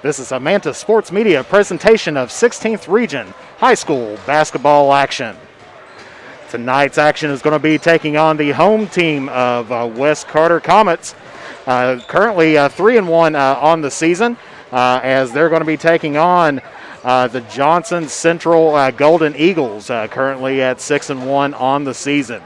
This is a Manta Sports Media presentation of 16th Region High School basketball action. Tonight's action is going to be taking on the home team of West Carter Comets, currently 3-1 on the season, as they're going to be taking on the Johnson Central Golden Eagles, currently at 6-1 on the season.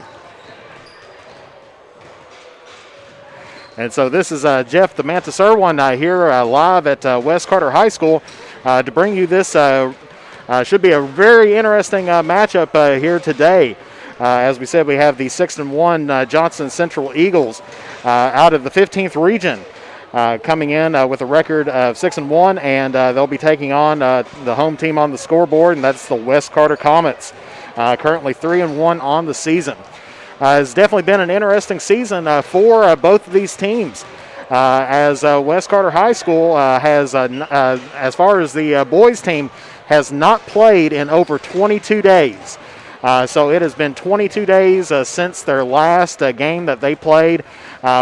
And so this is Jeff the Mantis Irwin here live at West Carter High School to bring you this. Should be a very interesting matchup here today. As we said, we have the 6-1 Johnson Central Eagles out of the 15th region coming in with a record of 6-1, and they'll be taking on the home team on the scoreboard, and that's the West Carter Comets, currently 3-1 on the season. It's definitely been an interesting season for both of these teams, as West Carter High School has, as far as the boys team, has not played in over 22 days. So it has been 22 days since their last game that they played,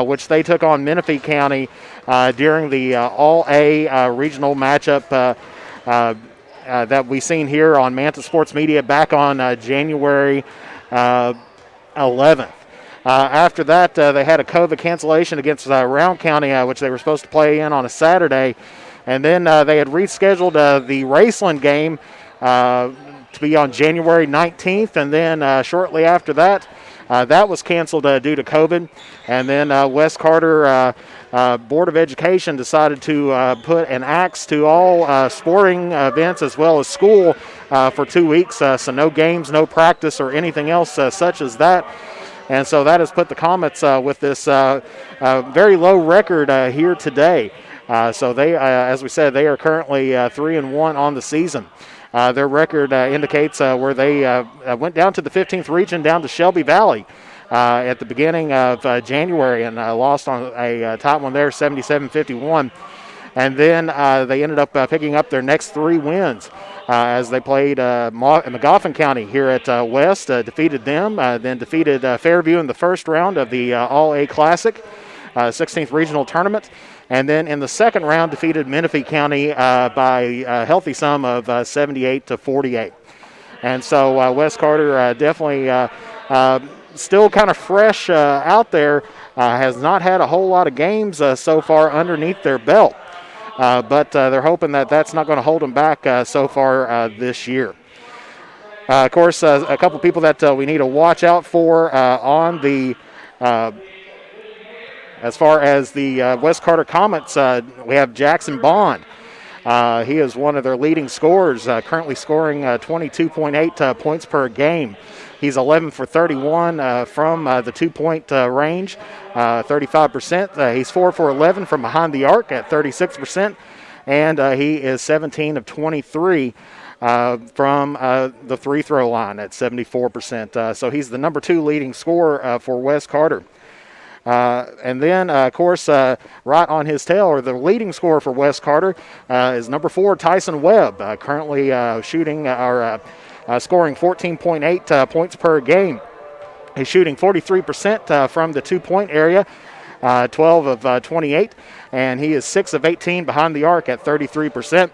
which they took on Menifee County during the All-A regional matchup that we've seen here on Manta Sports Media back on January 11th. After that, they had a COVID cancellation against Round County, which they were supposed to play in on a Saturday. And then they had rescheduled the Raceland game to be on January 19th. And then shortly after that, that was canceled due to COVID. And then West Carter Board of Education decided to put an axe to all sporting events as well as school for 2 weeks. So no games, no practice, or anything else such as that. And so that has put the Comets with this very low record here today. So they, as we said, they are currently 3-1 on the season. Their record indicates where they went down to the 15th region, down to Shelby Valley at the beginning of January, and lost on a tight one there, 77-51. And then they ended up picking up their next 3 wins as they played Magoffin County here at West, defeated them, then defeated Fairview in the first round of the All-A Classic, 16th Regional Tournament. And then in the second round, defeated Menifee County by a healthy sum of 78-48. And so West Carter definitely still kind of fresh out there, has not had a whole lot of games so far underneath their belt. But they're hoping that that's not going to hold them back so far this year. Of course, a couple people that we need to watch out for on the as far as the West Carter Comets, we have Jackson Bond. He is one of their leading scorers, currently scoring 22.8 points per game. He's 11 for 31 from the 2-point range, 35%. He's 4 for 11 from behind the arc at 36%. And he is 17 of 23 from the free-throw line at 74%. So he's the number 2 leading scorer for West Carter. And then, of course, right on his tail, or the leading scorer for West Carter, is number 4, Tyson Webb, currently shooting scoring 14.8 points per game. He's shooting 43% from the 2-point area, 12 of 28, and he is 6 of 18 behind the arc at 33%.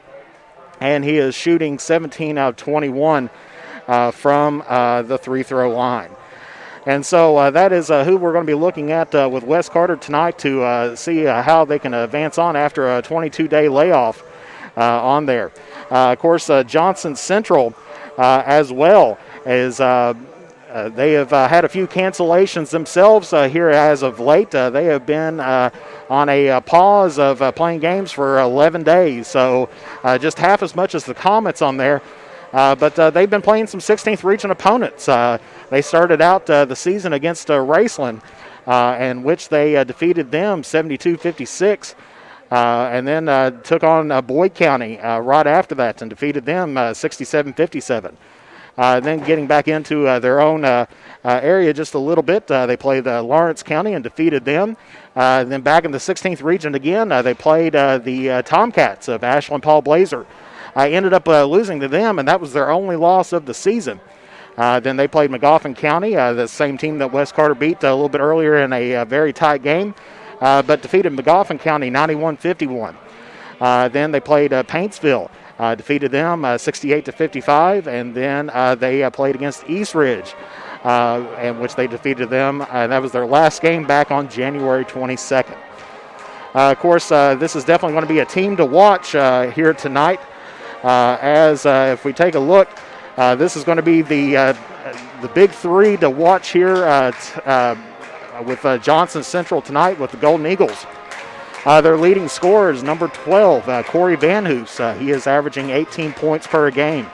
And he is shooting 17 out of 21 from the free-throw line. And so that is who we're going to be looking at with West Carter tonight to see how they can advance on after a 22-day layoff on there. Of course, Johnson Central as well is they have had a few cancellations themselves here as of late. They have been on a pause of playing games for 11 days, so just half as much as the Comets on there. But they've been playing some 16th region opponents. They started out the season against Raceland, in which they defeated them 72-56, and then took on Boyd County right after that and defeated them 67-57. Then getting back into their own area just a little bit, they played Lawrence County and defeated them. Then back in the 16th region again, they played the Tomcats of Ashland Paul Blazer. Ended up losing to them, and that was their only loss of the season. Then they played Magoffin County, the same team that West Carter beat a little bit earlier in a very tight game, but defeated Magoffin County 91-51. Then they played Paintsville, defeated them 68-55, and then they played against East Ridge, in which they defeated them. That was their last game back on January 22nd. Of course, this is definitely going to be a team to watch here tonight. As if we take a look, this is going to be the big three to watch here with Johnson Central tonight with the Golden Eagles. Their leading scorer is number 12, Corey Van Hoos. He is averaging 18 points per game.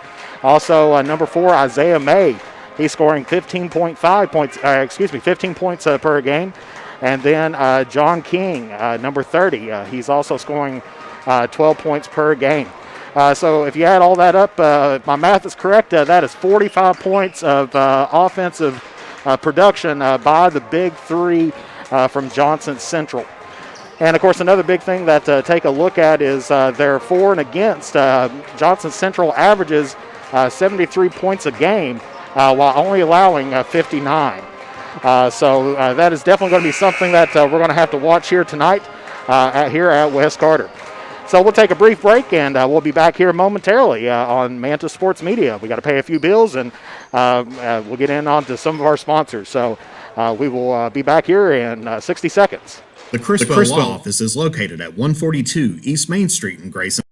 Also, number 4, Isaiah May. He's scoring 15 points per game. And then John King, number 30. He's also scoring 12 points per game. So if you add all that up, if my math is correct, that is 45 points of offensive production by the big three from Johnson Central. And, of course, another big thing that take a look at is their for and against. Johnson Central averages 73 points a game while only allowing 59. So that is definitely going to be something that we're going to have to watch here tonight here at West Carter. So we'll take a brief break, and we'll be back here momentarily on Manta Sports Media. We got to pay a few bills, and we'll get in on to some of our sponsors. So we will be back here in 60 seconds. The Criswell Law Office is located at 142 East Main Street in Grayson.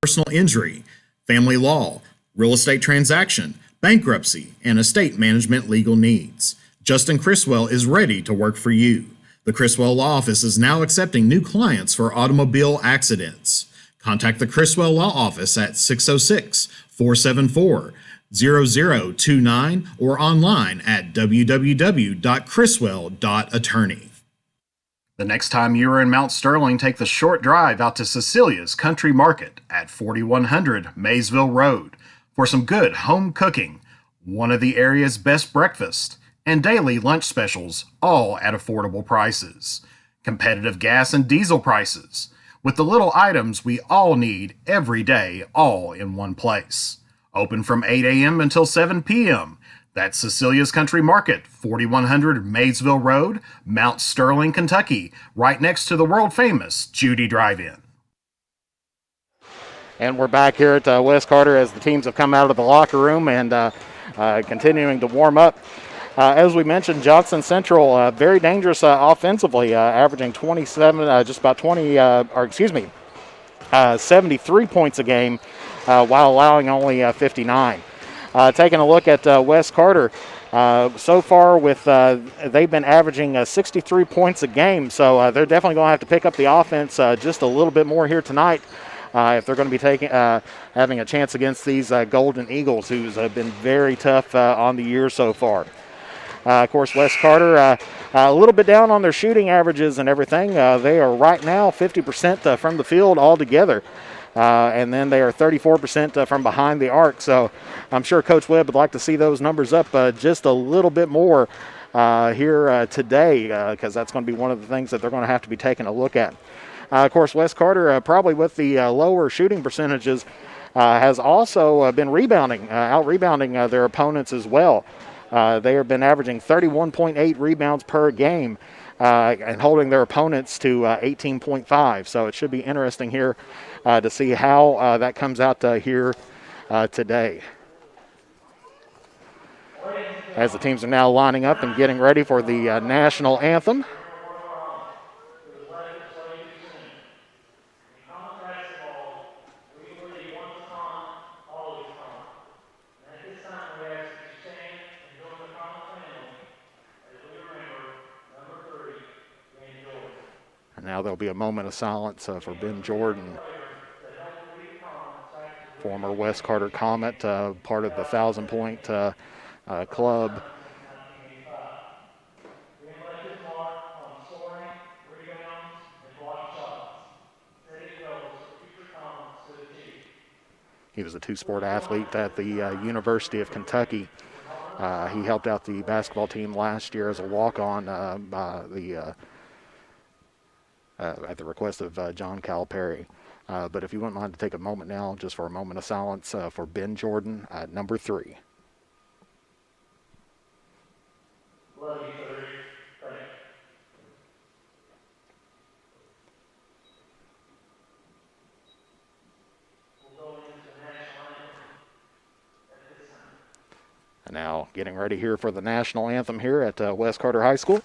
Personal injury, family law, real estate transaction, bankruptcy, and estate management legal needs. Justin Criswell is ready to work for you. The Criswell Law Office is now accepting new clients for automobile accidents. Contact the Criswell Law Office at 606-474-0029 or online at www.criswell.attorney. The next time you are in Mount Sterling, take the short drive out to Cecilia's Country Market at 4100 Maysville Road for some good home cooking, one of the area's best breakfasts, and daily lunch specials, all at affordable prices. Competitive gas and diesel prices, with the little items we all need every day, all in one place. Open from 8 a.m. until 7 p.m. That's Cecilia's Country Market, 4100 Maysville Road, Mount Sterling, Kentucky, right next to the world-famous Judy Drive-In. And we're back here at West Carter as the teams have come out of the locker room and continuing to warm up. As we mentioned, Johnson Central very dangerous offensively, averaging 73 points a game while allowing only 59. Taking a look at West Carter, so far they've been averaging 63 points a game, so they're definitely going to have to pick up the offense just a little bit more here tonight if they're going to be having a chance against these Golden Eagles, who's been very tough on the year so far. Of course, West Carter a little bit down on their shooting averages and everything. They are right now 50% from the field altogether. And then they are 34% from behind the arc. So I'm sure Coach Webb would like to see those numbers up just a little bit more here today, because that's going to be one of the things that they're going to have to be taking a look at. Of course, West Carter, probably with the lower shooting percentages, has also been out-rebounding their opponents as well. They have been averaging 31.8 rebounds per game and holding their opponents to 18.5. So it should be interesting here to see how that comes out here today. As the teams are now lining up and getting ready for the national anthem. And now there'll be a moment of silence for Ben Jordan, former West Carter Comet, part of the 1,000-point club. He was a two-sport athlete at the University of Kentucky. He helped out the basketball team last year as a walk-on at the request of John Calipari. But if you wouldn't mind to take a moment now, just for a moment of silence for Ben Jordan at number 3. Love you, sir. Thanks. Now getting ready here for the national anthem here at West Carter High School.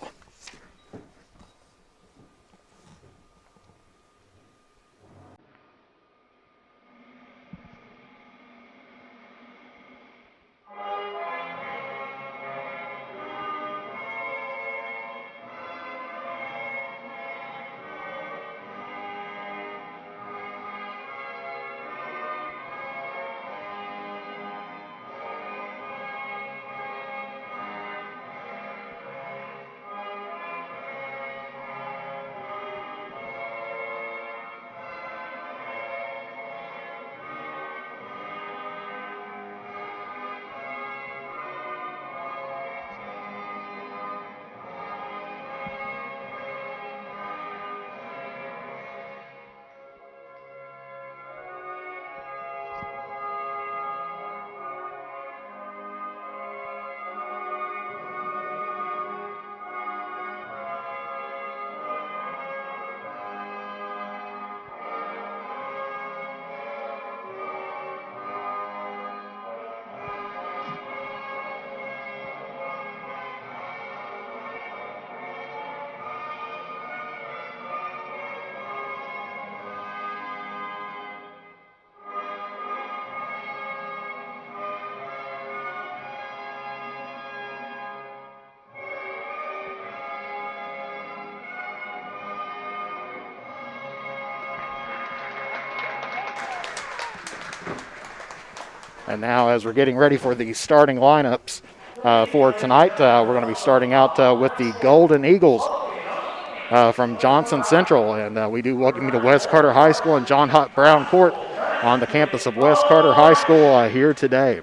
And now as we're getting ready for the starting lineups for tonight, we're going to be starting out with the Golden Eagles from Johnson Central. And we do welcome you to West Carter High School and John Hutt Brown Court on the campus of West Carter High School here today.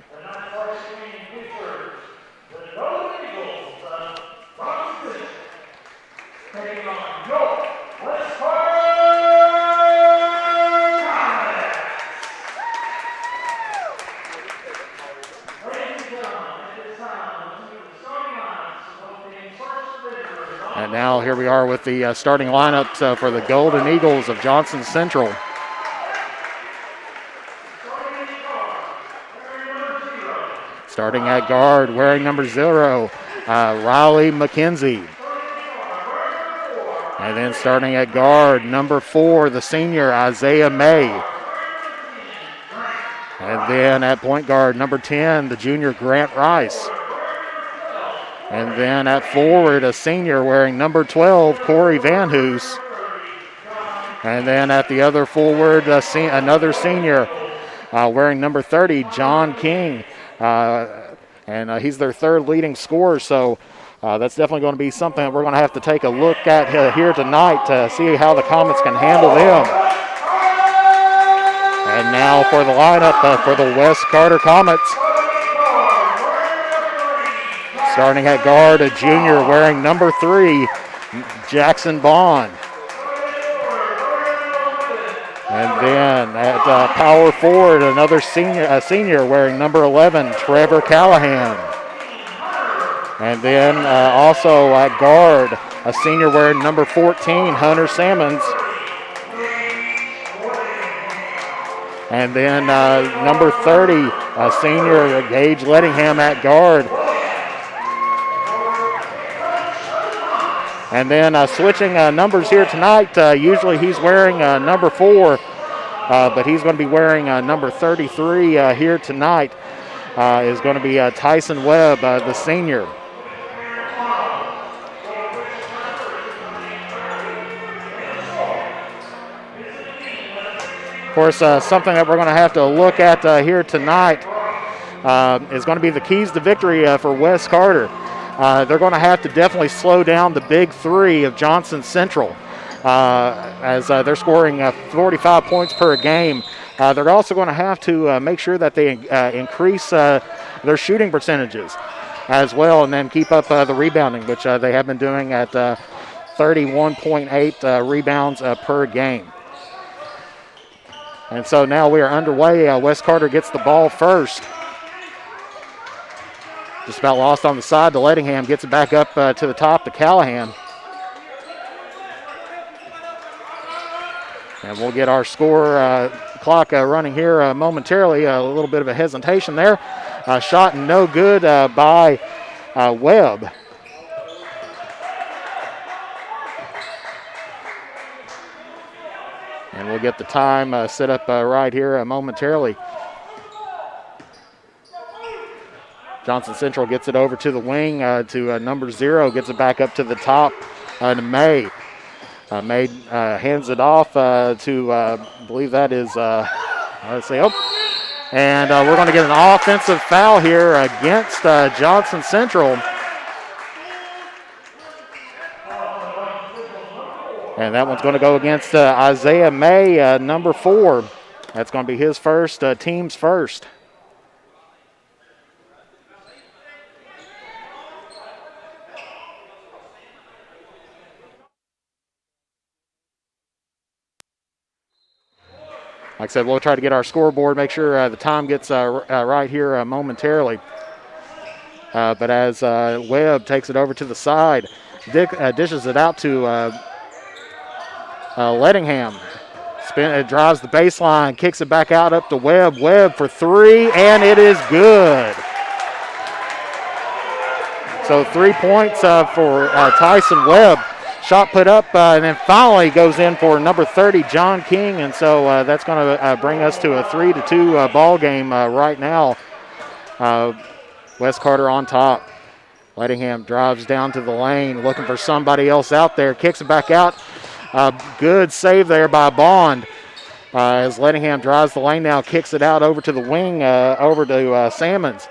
And now here we are with the starting lineups for the Golden Eagles of Johnson Central. Starting at guard, wearing number 0, Riley McKenzie. And then starting at guard, number 4, the senior, Isaiah May. And then at point guard, number 10, the junior, Grant Rice. And then at forward, a senior wearing number 12, Corey Van Hoos. And then at the other forward, another senior wearing number 30, John King. And he's their third leading scorer, so that's definitely going to be something that we're going to have to take a look at here tonight to see how the Comets can handle them. And now for the lineup for the West Carter Comets. Starting at guard, a junior wearing number 3, Jackson Bond. And then at power forward, another senior wearing number 11, Trevor Callahan. And then also at guard, a senior wearing number 14, Hunter Sammons. And then number 30, senior Gage Lettingham at guard. And then switching numbers here tonight, usually he's wearing number 4, but he's going to be wearing number 33 here tonight, is going to be Tyson Webb, the senior. Of course, something that we're going to have to look at here tonight is going to be the keys to victory for West Carter. They're going to have to definitely slow down the big 3 of Johnson Central as they're scoring 45 points per game. They're also going to have to make sure that they increase their shooting percentages as well, and then keep up the rebounding, which they have been doing at 31.8 rebounds per game. And so now we are underway. West Carter gets the ball first. Just about lost on the side to Lettingham, gets it back up to the top to Callahan. And we'll get our score clock running here momentarily. A little bit of a hesitation there. shot no good by Webb. And we'll get the time set up right here momentarily. Johnson Central gets it over to the wing to number 0, gets it back up to the top to May. May hands it off to, I believe that is, let's see, and we're going to get an offensive foul here against Johnson Central. And that one's going to go against Isaiah May, number 4. That's going to be his first, team's first. Like I said, we'll try to get our scoreboard, make sure the time gets right here momentarily. But as Webb takes it over to the side, dishes it out to Lettingham. It drives the baseline, kicks it back out up to Webb. Webb for 3, and it is good. So 3 points for Tyson Webb. Shot put up, and then finally goes in for number 30, John King. And so that's going to bring us to a 3-2 ball game right now. West Carter on top. Lettingham drives down to the lane, looking for somebody else out there. Kicks it back out. Good save there by Bond. As Lettingham drives the lane now, kicks it out over to the wing, over to Salmons.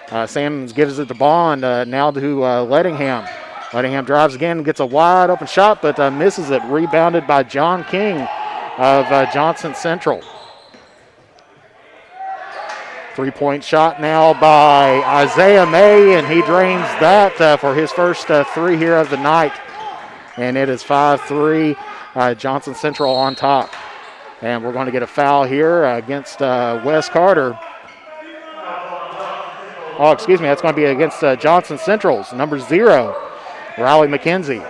Salmons gives it to Bond, now to Lettingham. Lettingham drives again, gets a wide open shot, but misses it. Rebounded by John King of Johnson Central. 3-point shot now by Isaiah May, and he drains that for his first 3 here of the night. And it is 5-3, Johnson Central on top. And we're going to get a foul here against West Carter. Oh, excuse me, that's going to be against Johnson Central's number 0, Riley McKenzie.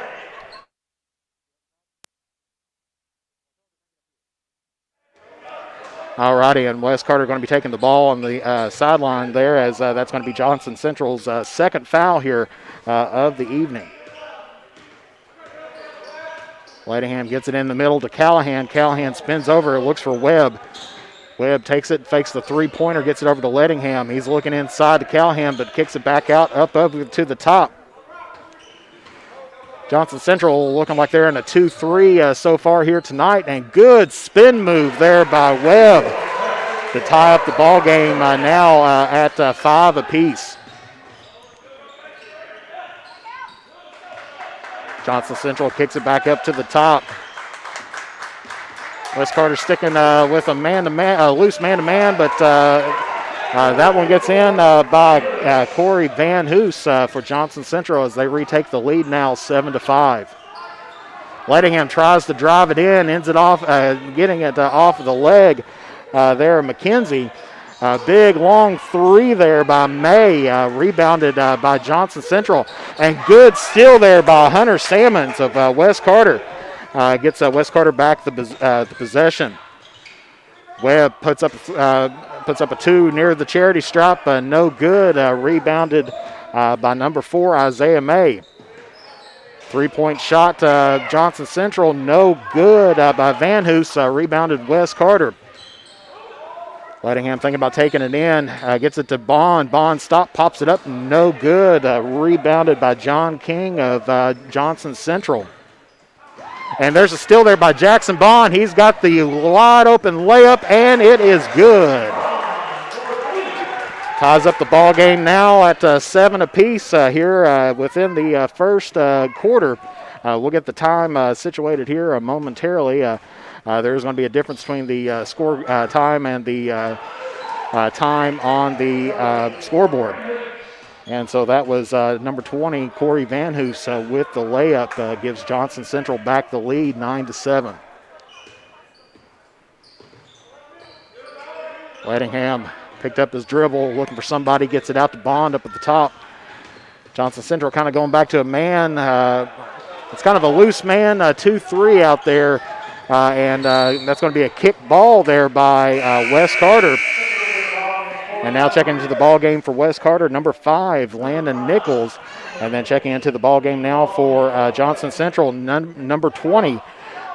All righty, and West Carter going to be taking the ball on the sideline there, as that's going to be Johnson Central's second foul here of the evening. Lettingham gets it in the middle to Callahan. Callahan spins over, looks for Webb. Webb takes it, fakes the 3-pointer, gets it over to Lettingham. He's looking inside to Callahan, but kicks it back out up over to the top. Johnson Central looking like they're in a 2-3 so far here tonight, and good spin move there by Webb to tie up the ball game now at 5 apiece. Johnson Central kicks it back up to the top. West Carter sticking with a man-to-man, loose man-to-man, but that one gets in by Corey Van Hoos for Johnson Central as they retake the lead now 7-5. Lettingham tries to drive it in, ends it off, getting it off of the leg there, McKenzie. Big, long 3 there by May, rebounded by Johnson Central. And good steal there by Hunter Salmons of West Carter. Gets West Carter back the possession. Webb puts up a 2 near the charity stripe, no good. Rebounded by number 4, Isaiah May. 3-point shot, Johnson Central, no good by Van Hoos. Rebounded West Carter. Lettingham thinking about taking it in, gets it to Bond. Bond pops it up, no good. Rebounded by John King of Johnson Central. And there's a steal there by Jackson Bond. He's got the wide open layup, and it is good. Ties up the ball game now at 7 apiece here within the first quarter. We'll get the time situated here momentarily. There's going to be a difference between the score time and the time on the scoreboard. And so that was number 20, Corey Van Hoos, with the layup. Gives Johnson Central back the lead, 9-7. Lettingham picked up his dribble, looking for somebody, gets it out to Bond up at the top. Johnson Central kind of going back to a man. It's kind of a loose man, 2-3 out there. And that's going to be a kick ball there by West Carter. And now checking into the ball game for West Carter, number 5, Landon Nichols. And then checking into the ball game now for Johnson Central, number 20,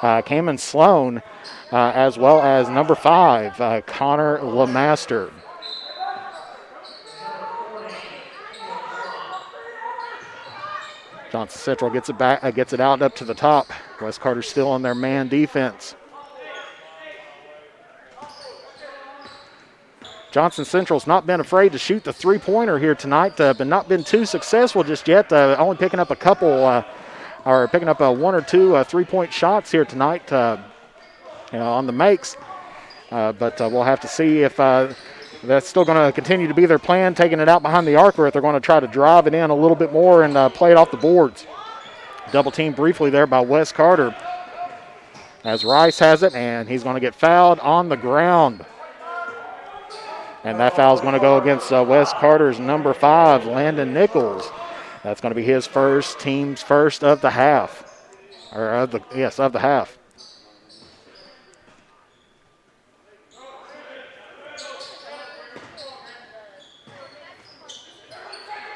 Kamen Sloan, as well as number 5, Connor Lemaster. Johnson Central gets it back, gets it out up to the top. West Carter still on their man defense. Johnson Central's not been afraid to shoot the three-pointer here tonight, but not been too successful just yet. Only picking up a couple, or picking up one or two three-point shots here tonight, on the makes. But we'll have to see if that's still going to continue to be their plan, taking it out behind the arc, or if they're going to try to drive it in a little bit more and play it off the boards. Double team briefly there by West Carter as Rice has it, and he's going to get fouled on the ground. And that foul is going to go against West Carter's number 5, Landon Nichols. That's going to be his first, team's first of the half. Of the half.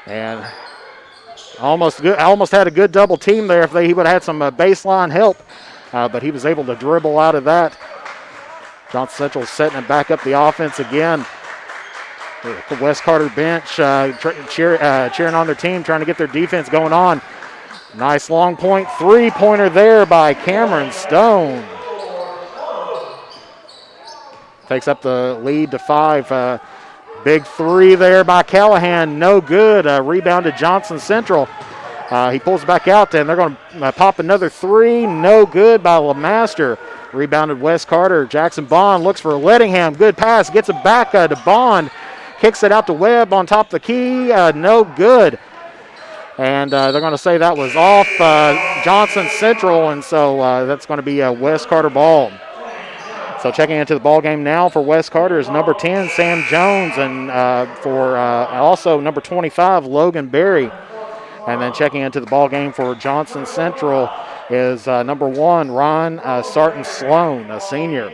And almost had a good double team there if he would have had some baseline help, but he was able to dribble out of that. Johnson Central setting it back up the offense again. The West Carter bench cheering on their team, trying to get their defense going on. Nice long point three-pointer there by Cameron Stone. Takes up the lead to 5. Big three there by Callahan, no good. Rebounded Johnson Central. He pulls it back out, and they're going to pop another three. No good by Lemaster. Rebounded West Carter. Jackson Bond looks for Lettingham. Good pass, gets it back to Bond. Kicks it out to Webb on top of the key. No good. And they're going to say that was off Johnson Central, and so that's going to be a West Carter ball. So checking into the ball game now for West Carter is number 10, Sam Jones, and for also number 25, Logan Berry. And then checking into the ball game for Johnson Central is number 1, Ron Sarton Sloan, a senior.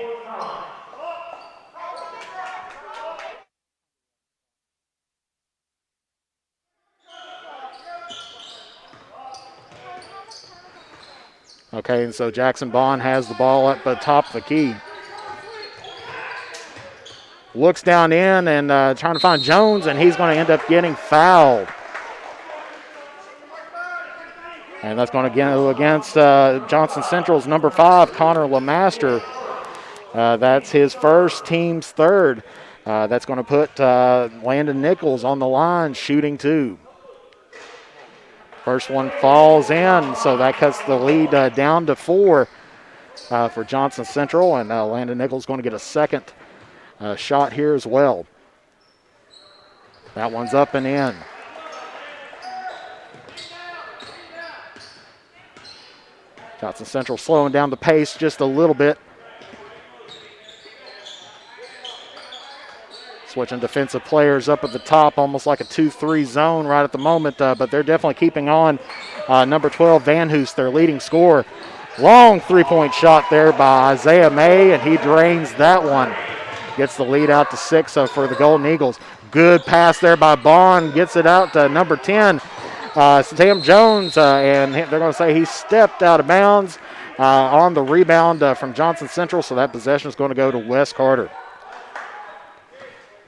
Okay, and so Jackson Bond has the ball up atop the key. Looks down in and trying to find Jones, and he's going to end up getting fouled. And that's going to go against Johnson Central's number 5, Connor Lemaster. That's his first, team's third. That's going to put Landon Nichols on the line, shooting 2. First one falls in, so that cuts the lead down to 4 for Johnson Central, and Landon Nichols going to get a second shot here as well. That one's up and in. Johnson Central slowing down the pace just a little bit. Switching defensive players up at the top, almost like a 2-3 zone right at the moment, but they're definitely keeping on. Number 12, Van Hoos, their leading scorer. Long three-point shot there by Isaiah May, and he drains that one. Gets the lead out to 6 for the Golden Eagles. Good pass there by Bond, gets it out to number 10, Sam Jones, and they're going to say he stepped out of bounds on the rebound from Johnson Central, so that possession is going to go to West Carter.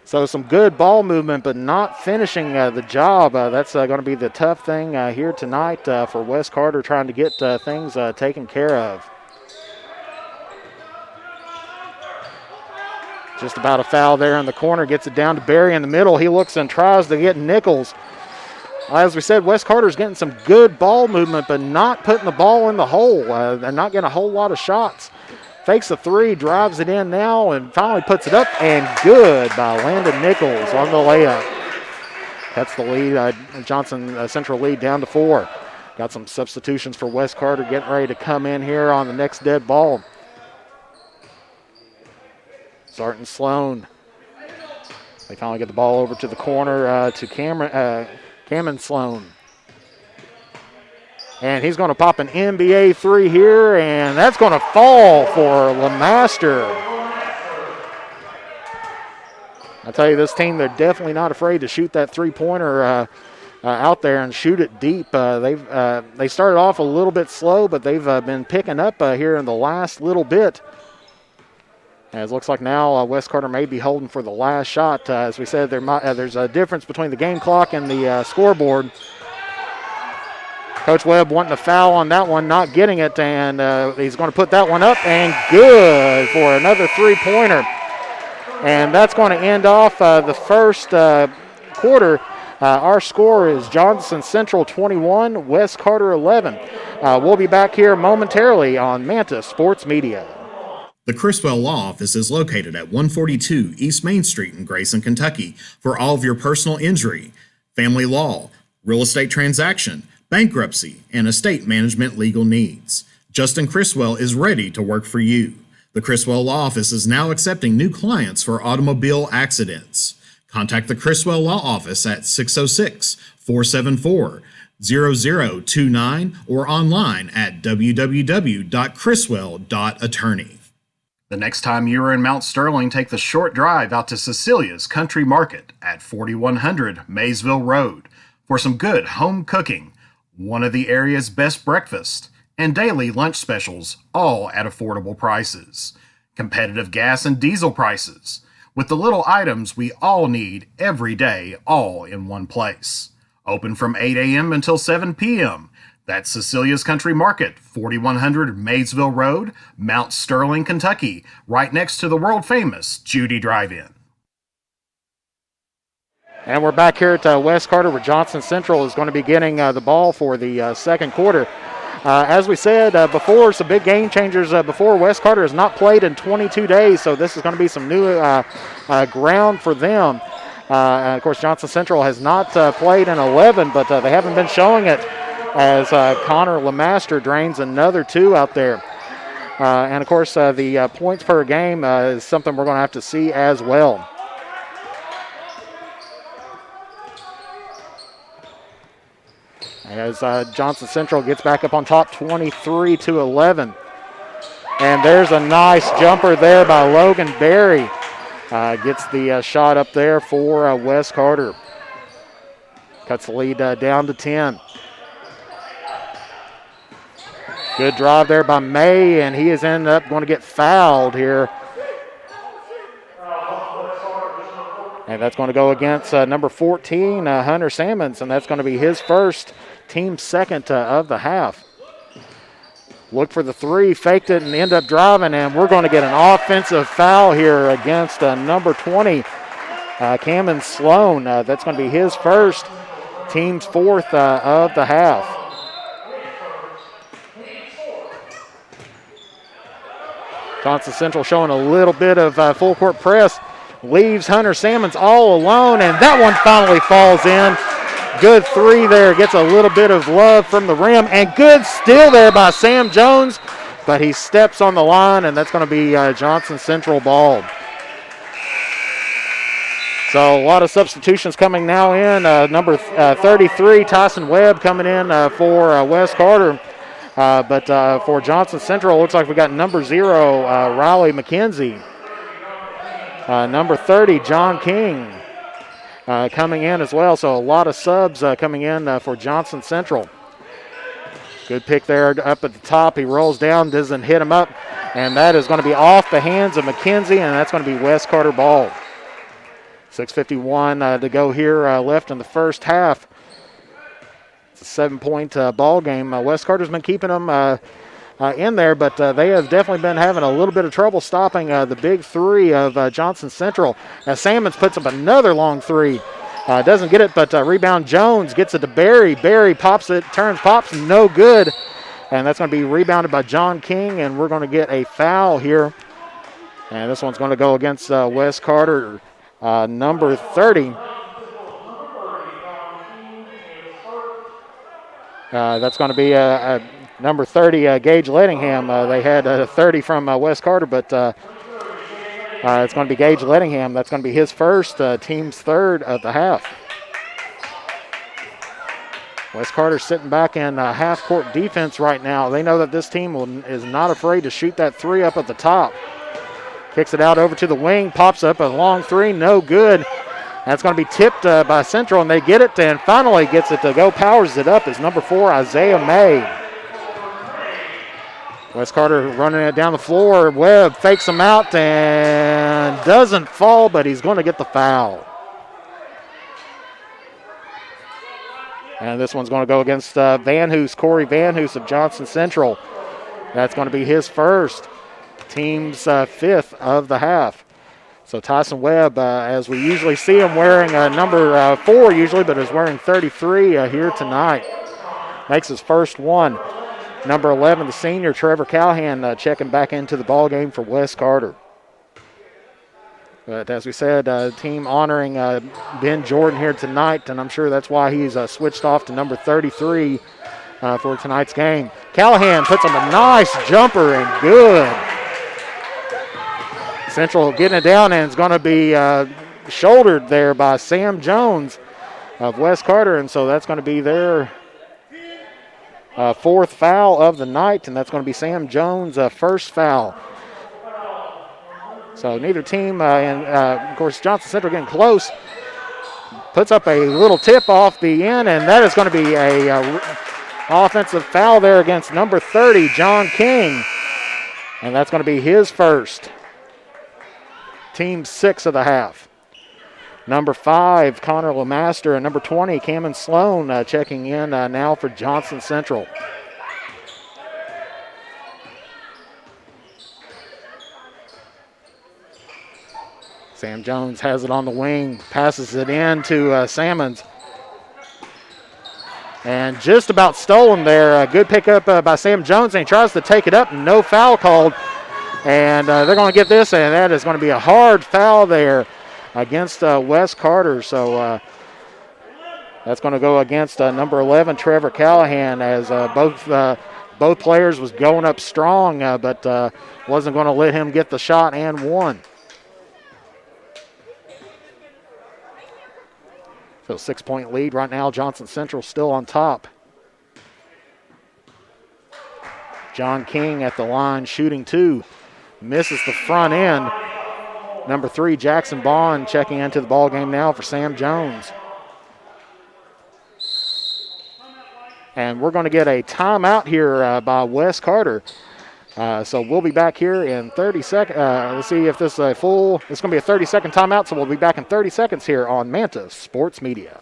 So some good ball movement, but not finishing the job. That's going to be the tough thing here tonight for West Carter, trying to get things taken care of. Just about a foul there in the corner. Gets it down to Barry in the middle. He looks and tries to get Nichols. As we said, West Carter's getting some good ball movement, but not putting the ball in the hole. They're not getting a whole lot of shots. Fakes a three, drives it in now, and finally puts it up, and good by Landon Nichols on the layup. That's the lead. Johnson Central lead down to 4. Got some substitutions for West Carter getting ready to come in here on the next dead ball. Sarton Sloan. They finally get the ball over to the corner to Cameron Sloan. And he's going to pop an NBA 3 here, and that's going to fall for Lemaster. I tell you, this team, they're definitely not afraid to shoot that three-pointer out there and shoot it deep. They started off a little bit slow, but they've been picking up here in the last little bit. As it looks like now West Carter may be holding for the last shot. As we said, there's a difference between the game clock and the scoreboard. Coach Webb wanting a foul on that one, not getting it, and he's going to put that one up, and good for another three-pointer. And that's going to end off the first quarter. Our score is Johnson Central 21, West Carter 11. We'll be back here momentarily on Manta Sports Media. The Criswell Law Office is located at 142 East Main Street in Grayson, Kentucky for all of your personal injury, family law, real estate transaction, bankruptcy, and estate management legal needs. Justin Criswell is ready to work for you. The Criswell Law Office is now accepting new clients for automobile accidents. Contact the Criswell Law Office at 606-474-0029 or online at www.criswell.attorney. The next time you are in Mount Sterling, take the short drive out to Cecilia's Country Market at 4100 Maysville Road for some good home cooking, one of the area's best breakfasts, and daily lunch specials, all at affordable prices. Competitive gas and diesel prices, with the little items we all need every day, all in one place. Open from 8 a.m. until 7 p.m. That's Cecilia's Country Market, 4100 Maysville Road, Mount Sterling, Kentucky, right next to the world-famous Judy Drive-In. And we're back here at West Carter, where Johnson Central is going to be getting the ball for the second quarter. As we said before, some big game changers before. West Carter has not played in 22 days, so this is going to be some new ground for them. And of course, Johnson Central has not played in 11, but they haven't been showing it as Connor Lemaster drains another two out there. And of course, the points per game is something we're going to have to see as well. As Johnson Central gets back up on top 23-11. And there's a nice jumper there by Logan Berry. Gets the shot up there for West Carter. Cuts the lead down to 10. Good drive there by May, and he is ended up going to get fouled here. And that's going to go against number 14, Hunter Sammons, and that's going to be his first, team second of the half. Look for the three, faked it, and end up driving, and we're going to get an offensive foul here against number 20, Cameron Sloan. That's going to be his first, team's fourth of the half. Johnson Central showing a little bit of full court press. Leaves Hunter Sammons all alone, and that one finally falls in. Good three there. Gets a little bit of love from the rim, and good steal there by Sam Jones, but he steps on the line, and that's going to be Johnson Central ball. So a lot of substitutions coming now in. Number 33, Tyson Webb, coming in for West Carter. But for Johnson Central, it looks like we got number 0, Riley McKenzie. Number 30, John King, coming in as well. So a lot of subs coming in for Johnson Central. Good pick there up at the top. He rolls down, doesn't hit him up. And that is going to be off the hands of McKenzie, and that's going to be West Carter ball. 6:51 to go here left in the first half. It's a 7-point ball game. West Carter's been keeping them in there, but they have definitely been having a little bit of trouble stopping the big three of Johnson Central. As Sammons puts up another long three. Doesn't get it, but rebound Jones gets it to Barry. Barry pops it, pops, no good. And that's going to be rebounded by John King, and we're going to get a foul here. And this one's going to go against West Carter, number 30. That's going to be number 30, Gage Lettingham. They had 30 from West Carter, but it's going to be Gage Lettingham. That's going to be his first, team's third of the half. West Carter sitting back in half-court defense right now. They know that this team is not afraid to shoot that three up at the top. Kicks it out over to the wing. Pops up a long three. No good. That's going to be tipped by Central, and they get it, and finally gets it to go. Powers it up is number 4, Isaiah May. West Carter running it down the floor. Webb fakes him out and doesn't fall, but he's going to get the foul. And this one's going to go against Van Hoos, Corey Van Hoos of Johnson Central. That's going to be his first. Team's 5th of the half. So Tyson Webb, as we usually see him wearing number 4 usually, but is wearing 33 here tonight. Makes his first one. Number 11, the senior, Trevor Callahan, checking back into the ball game for West Carter. But as we said, team honoring Ben Jordan here tonight, and I'm sure that's why he's switched off to number 33 for tonight's game. Callahan puts him a nice jumper and good. Central getting it down, and it's going to be shouldered there by Sam Jones of West Carter, and so that's going to be their 4th foul of the night, and that's going to be Sam Jones' first foul. So neither team, and of course Johnson Central getting close, puts up a little tip off the end, and that is going to be a offensive foul there against number 30, John King, and that's going to be his first. Team 6 of the half. Number 5, Connor LeMaster, and number 20, Cameron Sloan, checking in now for Johnson Central. Sam Jones has it on the wing, passes it in to Salmons. And just about stolen there. A good pickup by Sam Jones, and he tries to take it up, no foul called. And they're going to get this, and that is going to be a hard foul there against West Carter. So that's going to go against number 11, Trevor Callahan, as both players was going up strong, but wasn't going to let him get the shot and one. So 6-point lead right now. Johnson Central still on top. John King at the line shooting 2. Misses the front end. Number 3, Jackson Bond checking into the ball game now for Sam Jones. And we're going to get a timeout here by West Carter. So we'll be back here in 30 seconds. Let's see if this is it's going to be a 30-second timeout, so we'll be back in 30 seconds here on Manta Sports Media.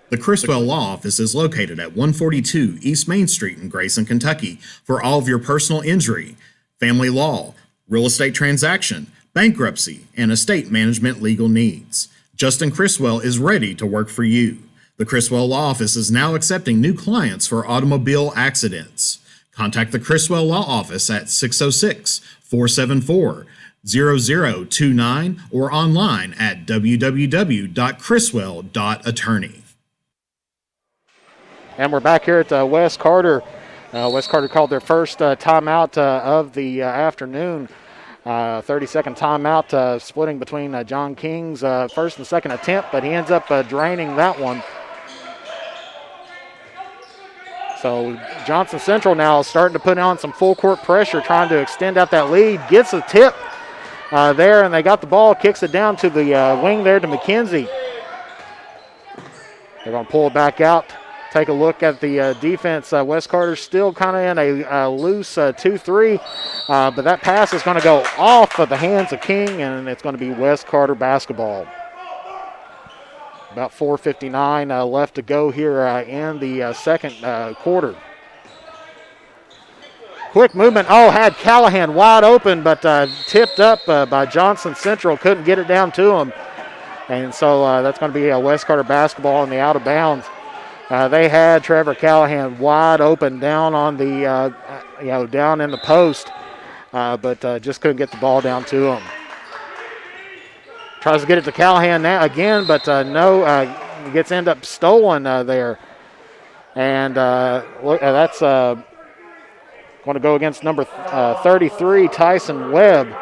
The Criswell Law Office is located at 142 East Main Street in Grayson, Kentucky for all of your personal injury, family law, real estate transaction, bankruptcy, and estate management legal needs. Justin Criswell is ready to work for you. The Criswell Law Office is now accepting new clients for automobile accidents. Contact the Criswell Law Office at 606-474-0029 or online at www.criswell.attorney. And we're back here at West Carter. West Carter called their first timeout of the afternoon. 30-second timeout splitting between John King's first and second attempt, but he ends up draining that one. So Johnson Central now is starting to put on some full court pressure, trying to extend out that lead. Gets a tip there, and they got the ball, kicks it down to the wing there to McKenzie. They're going to pull it back out. Take a look at the defense. West Carter's still kind of in a loose 2-3, but that pass is going to go off of the hands of King, and it's going to be West Carter basketball. About 4:59 left to go here in the second quarter. Quick movement. Oh, had Callahan wide open, but tipped up by Johnson Central. Couldn't get it down to him. And so that's going to be West Carter basketball in the out of bounds. They had Trevor Callahan wide open down on the, down in the post, but just couldn't get the ball down to him. Tries to get it to Callahan now again, but no, gets end up stolen there. And that's going to go against number 33, Tyson Webb.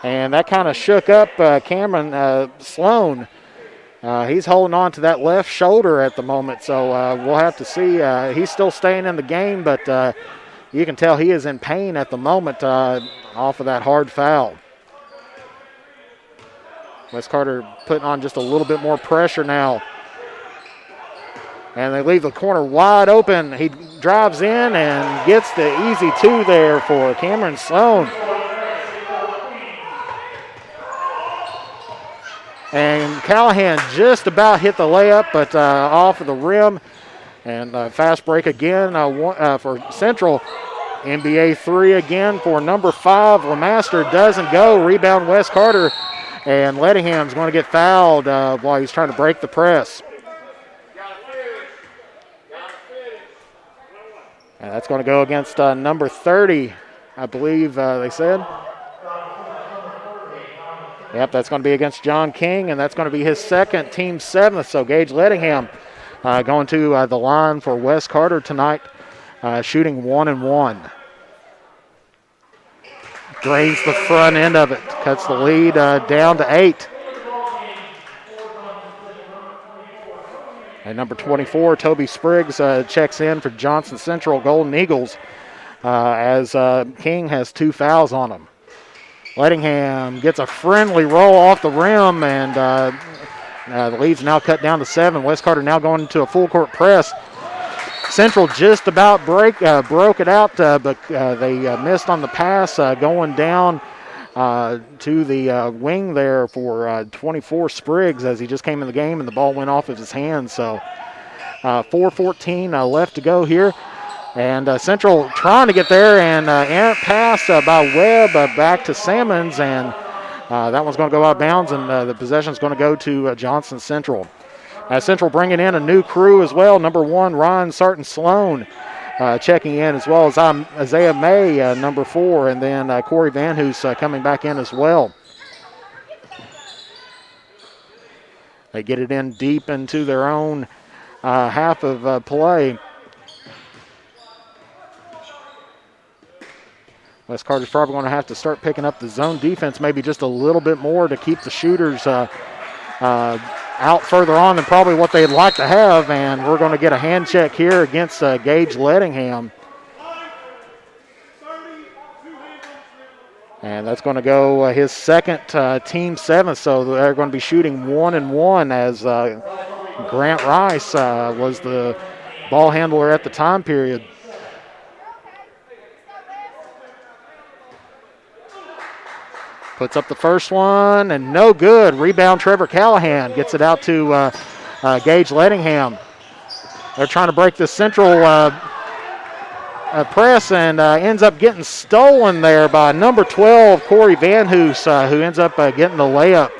And that kind of shook up Cameron Sloan. He's holding on to that left shoulder at the moment, so we'll have to see. He's still staying in the game, but you can tell he is in pain at the moment off of that hard foul. West Carter putting on just a little bit more pressure now. And they leave the corner wide open. He drives in and gets the easy two there for Cameron Sloan. And Callahan just about hit the layup, but off of the rim. And fast break again for Central. NBA 3 again for number 5. Lemaster doesn't go. Rebound West Carter. And Lettingham's going to get fouled while he's trying to break the press. And that's going to go against number 30, I believe they said. Yep, that's going to be against John King, and that's going to be his second, team 7th. So Gage Lettingham going to the line for West Carter tonight, shooting 1-1. Drains the front end of it, cuts the lead down to 8. And number 24, Toby Spriggs, checks in for Johnson Central Golden Eagles as King has 2 fouls on him. Lettingham gets a friendly roll off the rim, and the lead's now cut down to 7. West Carter now going into a full court press. Central just about broke it out, but they missed on the pass, going down to the wing there for 24 Spriggs as he just came in the game and the ball went off of his hands. So 4:14 left to go here. And Central trying to get there, and errant pass by Webb back to Sammons, and that one's going to go out of bounds, and the possession's going to go to Johnson Central. Central bringing in a new crew as well. Number 1, Ron Sarton Sloan checking in, as well as Isaiah May, number 4, and then Corey Van Hoos coming back in as well. They get it in deep into their own half of play. West Carter's probably going to have to start picking up the zone defense maybe just a little bit more to keep the shooters out further on than probably what they'd like to have. And we're going to get a hand check here against Gage Lettingham. And that's going to go his second, team 7th. So they're going to be shooting 1-1 as Grant Rice was the ball handler at the time period. Puts up the first one, and no good. Rebound, Trevor Callahan gets it out to Gage Lettingham. They're trying to break the Central press, and ends up getting stolen there by number 12, Corey Van Hoos, who ends up getting the layup.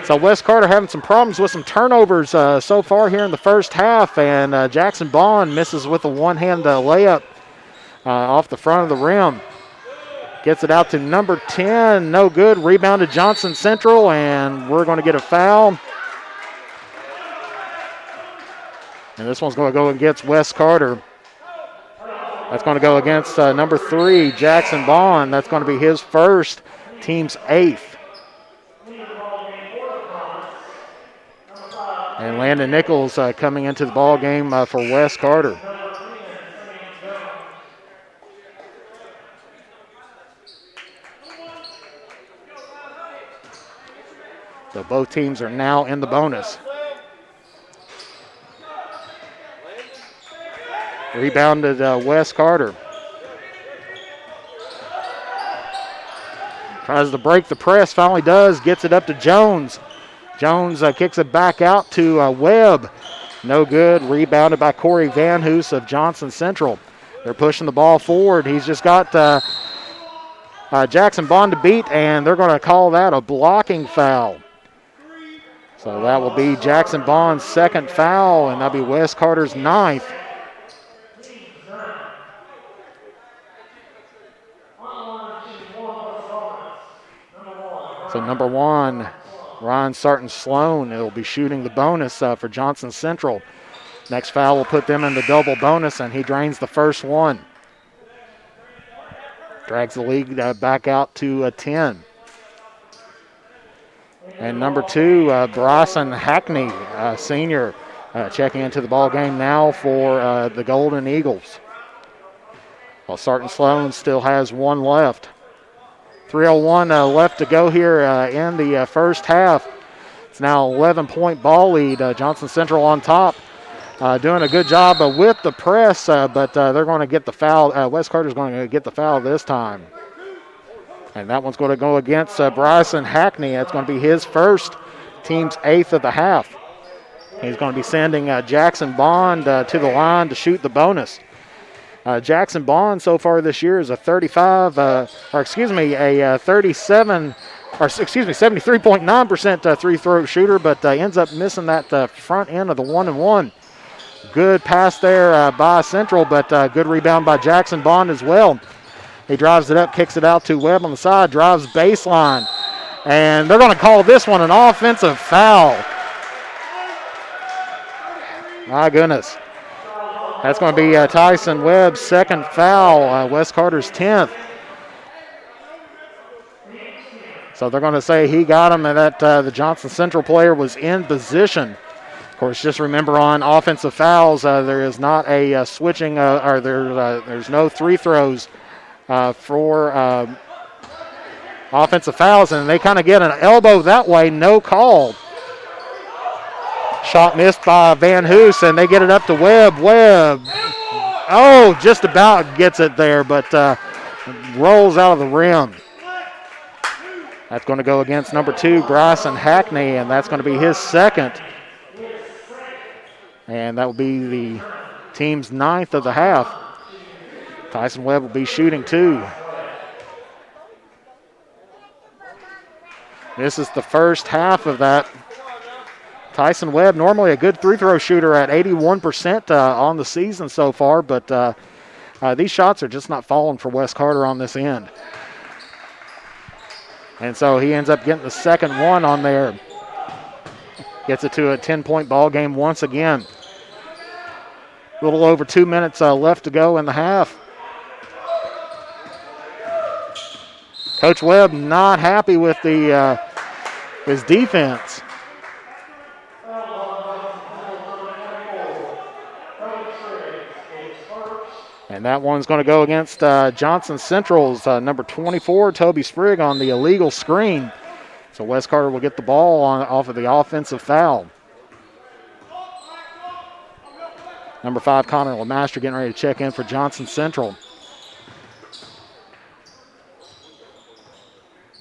So West Carter having some problems with some turnovers so far here in the first half, and Jackson Bond misses with a one-hand layup off the front of the rim. Gets it out to number 10, no good. Rebounded Johnson Central, and we're going to get a foul. And this one's going to go against West Carter. That's going to go against number 3, Jackson Bond. That's going to be his first, team's 8th. And Landon Nichols coming into the ball game for West Carter. So both teams are now in the bonus. Rebounded West Carter. Tries to break the press, finally does, gets it up to Jones. Jones kicks it back out to Webb. No good, rebounded by Corey Van Hoos of Johnson Central. They're pushing the ball forward. He's just got Jackson Bond to beat, and they're going to call that a blocking foul. So that will be Jackson Bond's second foul, and that'll be West Carter's 9th. So number 1, Ron Sarton Sloan, will be shooting the bonus for Johnson Central. Next foul will put them in the double bonus, and he drains the first one. Drags the lead back out to 10. And number 2, Bryson Hackney, senior, checking into the ball game now for the Golden Eagles. While Sarton Sloan still has one left. 3:01 left to go here in the first half. It's now 11-point ball lead. Johnson Central on top. Doing a good job with the press, but they're going to get the foul. West Carter's going to get the foul this time. And that one's going to go against Bryson Hackney. That's going to be his first, team's 8th of the half. He's going to be sending Jackson Bond to the line to shoot the bonus. Jackson Bond so far this year is a 73.9% free throw shooter, but ends up missing that front end of the 1-and-1. Good pass there by Central, but good rebound by Jackson Bond as well. He drives it up, kicks it out to Webb on the side, drives baseline. And they're going to call this one an offensive foul. My goodness. That's going to be Tyson Webb's second foul, West Carter's 10th. So they're going to say he got him and that the Johnson Central player was in position. Of course, just remember on offensive fouls, there is not a switching, or there's no free throws for offensive fouls, and they kind of get an elbow that way, no call. Shot missed by Van Hoos, and they get it up to Webb. Webb, just about gets it there, but rolls out of the rim. That's going to go against number 2, Bryson Hackney, and that's going to be his second. And that will be the team's 9th of the half. Tyson Webb will be shooting 2. This is the first half of that. Tyson Webb, normally a good free throw shooter at 81% on the season so far, but these shots are just not falling for West Carter on this end. And so he ends up getting the second one on there. Gets it to a 10-point ball game once again. A little over 2 minutes left to go in the half. Coach Webb not happy with the his defense. And that one's going to go against Johnson Central's number 24, Toby Sprigg, on the illegal screen. So West Carter will get the ball off of the offensive foul. Number 5, Connor Lemaster, getting ready to check in for Johnson Central.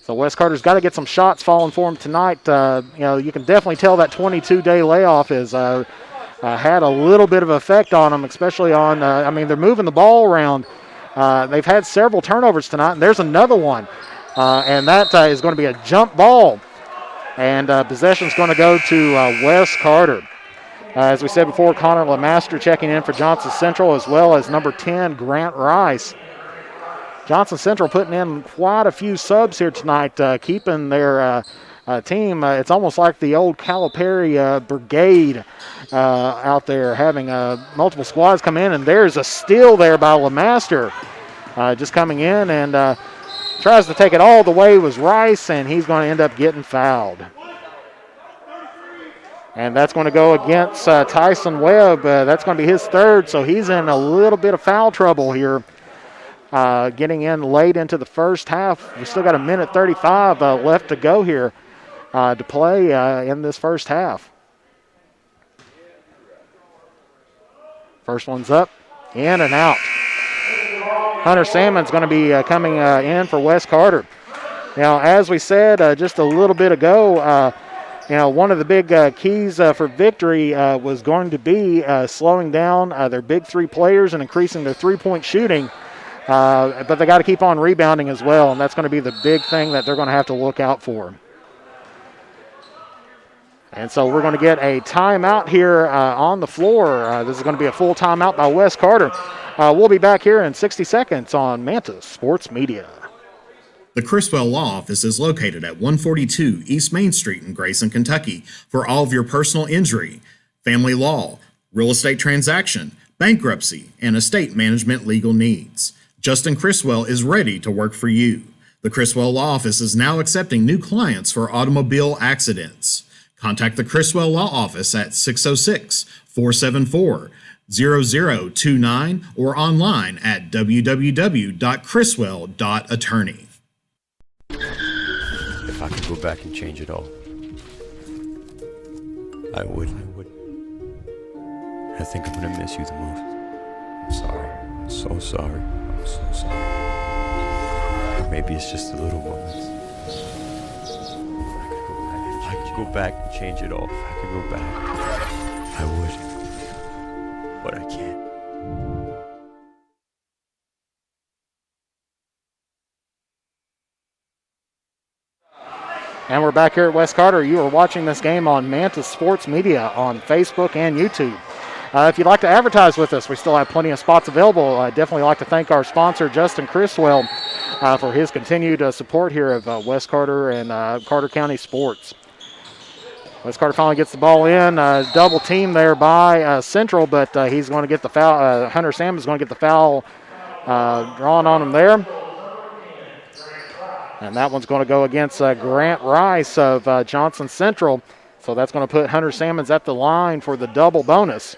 So West Carter's got to get some shots falling for him tonight. You can definitely tell that 22-day layoff is had a little bit of effect on them, especially on, they're moving the ball around. They've had several turnovers tonight, and there's another one. And that is going to be a jump ball. And possession's going to go to West Carter. As we said before, Connor Lemaster checking in for Johnson Central, as well as number 10, Grant Rice. Johnson Central putting in quite a few subs here tonight, keeping their team. It's almost like the old Calipari brigade out there, having multiple squads come in, and there's a steal there by Lemaster just coming in and tries to take it all the way was Rice, and he's going to end up getting fouled. And that's going to go against Tyson Webb. That's going to be his third, so he's in a little bit of foul trouble here. Getting in late into the first half. We still got a minute 35 left to go here to play in this first half. First one's up, in and out. Hunter Salmon's going to be coming in for West Carter. Now, as we said just a little bit ago, one of the big keys for victory was going to be slowing down their big three players and increasing their three-point shooting. But they got to keep on rebounding as well, and that's going to be the big thing that they're going to have to look out for. And so we're going to get a timeout here on the floor. This is going to be a full timeout by West Carter. We'll be back here in 60 seconds on Manta Sports Media. The Criswell Law Office is located at 142 East Main Street in Grayson, Kentucky for all of your personal injury, family law, real estate transaction, bankruptcy, and estate management legal needs. Justin Criswell is ready to work for you. The Criswell Law Office is now accepting new clients for automobile accidents. Contact the Criswell Law Office at 606-474-0000 0029 or online at www.criswell.attorney. If I could go back and change it all, I would. I think I'm gonna miss you the most. I'm sorry. I'm so sorry. I'm so sorry. Or maybe it's just the little moments. If I could go back and change it all. If I could go back, I would. But I can't. And we're back here at West Carter. You are watching this game on Mantis Sports Media on Facebook and YouTube. If you'd like to advertise with us, we still have plenty of spots available. I'd definitely like to thank our sponsor, Justin Criswell, for his continued support here of West Carter and Carter County sports. West Carter finally gets the ball in. Double team there by Central, but he's going to get the foul. Hunter Salmon is going to get the foul drawn on him there. And that one's going to go against Grant Rice of Johnson Central. So that's going to put Hunter Salmons at the line for the double bonus.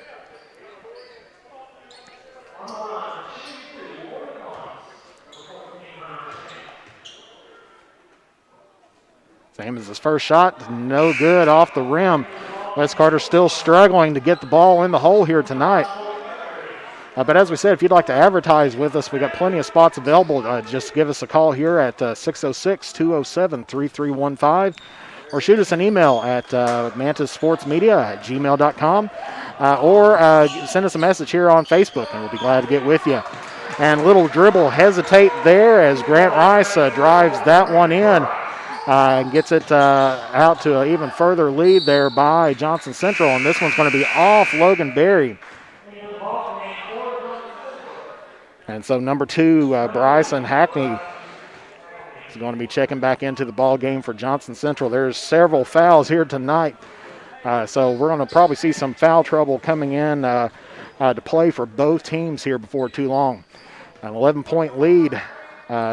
Salmons' first shot, no good off the rim. West Carter still struggling to get the ball in the hole here tonight. But as we said, if you'd like to advertise with us, we got plenty of spots available. Just give us a call here at 606-207-3315 or shoot us an email at mantissportsmedia@gmail.com or send us a message here on Facebook, and we'll be glad to get with you. And little dribble hesitate there as Grant Rice drives that one in and gets it out to an even further lead there by Johnson Central, and this one's going to be off Logan Berry. And so number 2, Bryson Hackney, is going to be checking back into the ball game for Johnson Central. There's several fouls here tonight, so we're going to probably see some foul trouble coming in to play for both teams here before too long. An 11-point lead,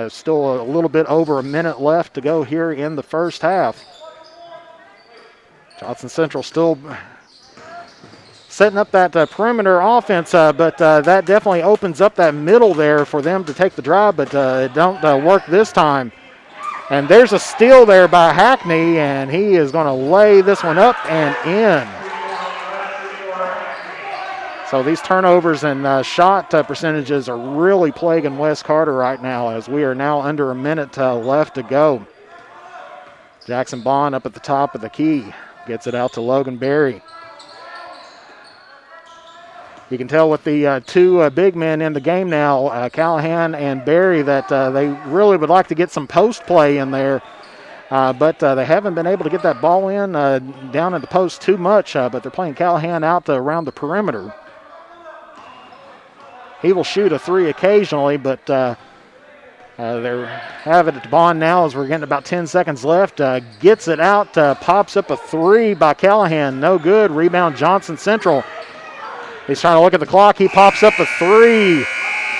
still a little bit over a minute left to go here in the first half. Johnson Central still setting up that perimeter offense, but that definitely opens up that middle there for them to take the drive, but it don't work this time. And there's a steal there by Hackney, and he is going to lay this one up and in. So these turnovers and shot percentages are really plaguing West Carter right now, as we are now under a minute left to go. Jackson Bond up at the top of the key, gets it out to Logan Berry. You can tell with the two big men in the game now, Callahan and Berry, that they really would like to get some post play in there. But they haven't been able to get that ball in down in the post too much, but they're playing Callahan out around the perimeter. He will shoot a 3 occasionally, but they're having it to Bond now as we're getting about 10 seconds left. Gets it out, pops up a 3 by Callahan. No good. Rebound Johnson Central. He's trying to look at the clock. He pops up a 3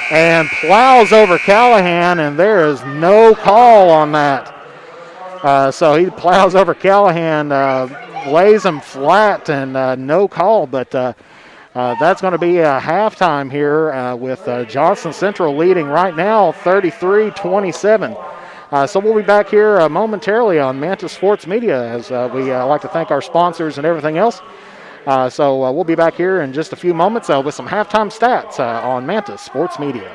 and plows over Callahan, and there is no call on that. So he plows over Callahan, lays him flat, and no call. But that's going to be a halftime here with Johnson Central leading right now 33-27. So we'll be back here momentarily on Mantis Sports Media as we like to thank our sponsors and everything else. So we'll be back here in just a few moments with some halftime stats on Mantis Sports Media.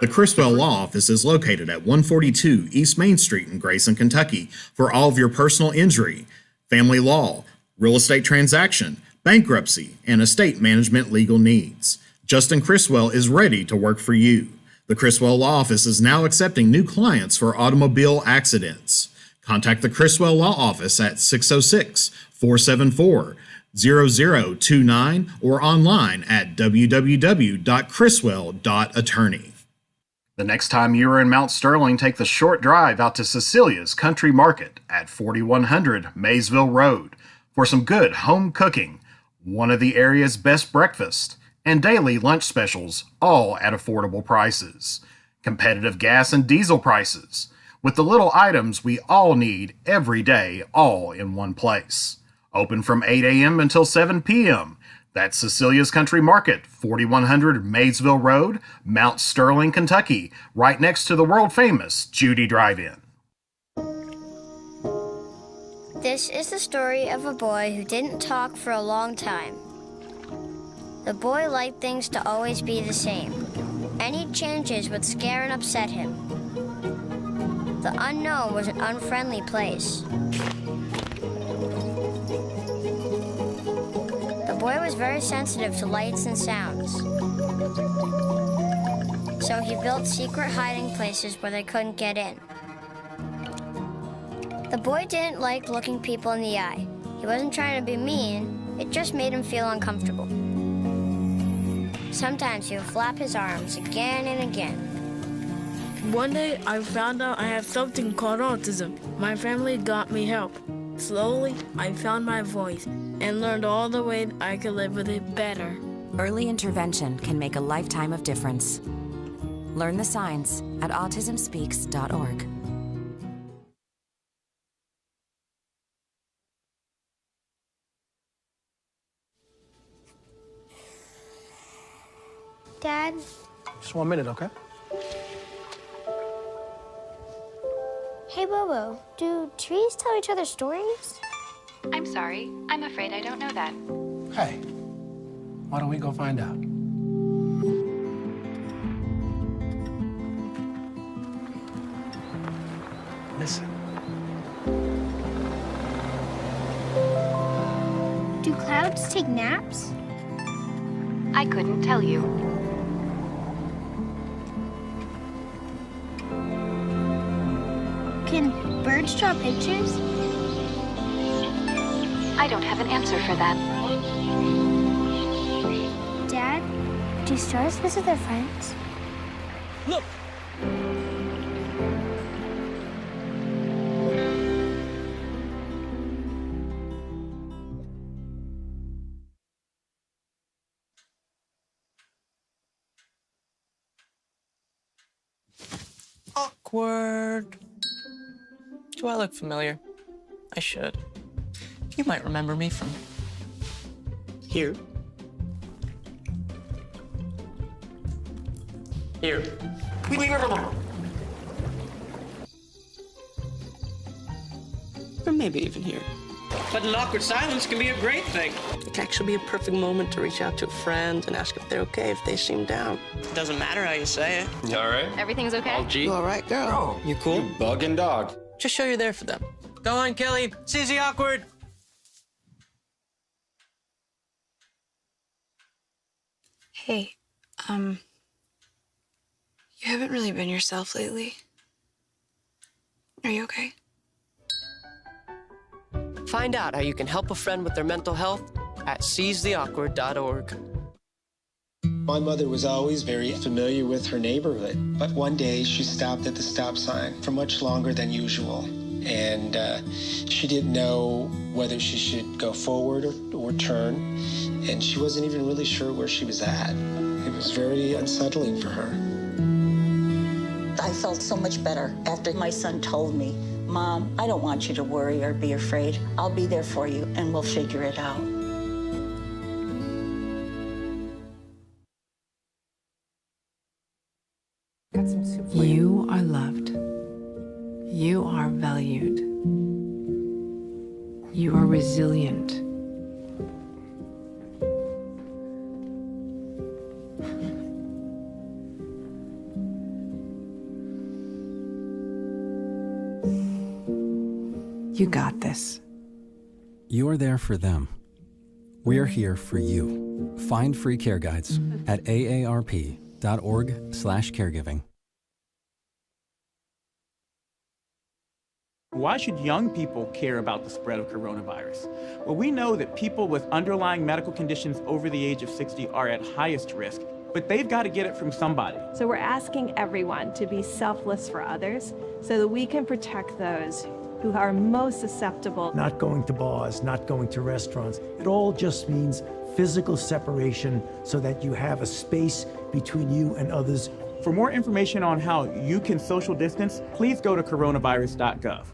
The Criswell Law Office is located at 142 East Main Street in Grayson, Kentucky for all of your personal injury, family law, real estate transaction, bankruptcy, and estate management legal needs. Justin Criswell is ready to work for you. The Criswell Law Office is now accepting new clients for automobile accidents. Contact the Criswell Law Office at 606-474-0029 or online at www.criswell.attorney. The next time you are in Mount Sterling, take the short drive out to Cecilia's Country Market at 4100 Maysville Road for some good home cooking, one of the area's best breakfasts, and daily lunch specials, all at affordable prices. Competitive gas and diesel prices, with the little items we all need every day, all in one place. Open from 8 a.m. until 7 p.m. That's Cecilia's Country Market, 4100 Maysville Road, Mount Sterling, Kentucky, right next to the world-famous Judy Drive-In. This is the story of a boy who didn't talk for a long time. The boy liked things to always be the same. Any changes would scare and upset him. The unknown was an unfriendly place. The boy was very sensitive to lights and sounds. So he built secret hiding places where they couldn't get in. The boy didn't like looking people in the eye. He wasn't trying to be mean, it just made him feel uncomfortable. Sometimes he would flap his arms again and again. One day, I found out I had something called autism. My family got me help. Slowly, I found my voice and learned all the ways I could live with it better. Early intervention can make a lifetime of difference. Learn the signs at autismspeaks.org. Dad? Just 1 minute, okay? Hey, Bobo, do trees tell each other stories? I'm sorry. I'm afraid I don't know that. Hey, why don't we go find out? Listen. Do clouds take naps? I couldn't tell you. Can birds draw pictures? I don't have an answer for that. Dad, do stars visit their friends? Look! Awkward. Do I look familiar? I should. You might remember me from here. Here. Or maybe even here. But an awkward silence can be a great thing. It can actually be a perfect moment to reach out to a friend and ask if they're okay if they seem down. It doesn't matter how you say it. You all right? Everything's okay? You all right, girl? You cool? You bugging dog. Just show you're there for them. Go on, Kelly. Seize the awkward. Hey, you haven't really been yourself lately. Are you okay? Find out how you can help a friend with their mental health at seizetheawkward.org. My mother was always very familiar with her neighborhood, but one day she stopped at the stop sign for much longer than usual. And she didn't know whether she should go forward or turn, and she wasn't even really sure where she was at. It was very unsettling for her. I felt so much better after my son told me, Mom, I don't want you to worry or be afraid. I'll be there for you, and we'll figure it out. You are loved. You are valued. You are resilient. You got this. You're there for them. We're here for you. Find free care guides at aarp.org/caregiving. Why should young people care about the spread of coronavirus? Well, we know that people with underlying medical conditions over the age of 60 are at highest risk, but they've got to get it from somebody. So we're asking everyone to be selfless for others so that we can protect those who are most susceptible. Not going to bars, not going to restaurants. It all just means physical separation so that you have a space between you and others. For more information on how you can social distance, please go to coronavirus.gov.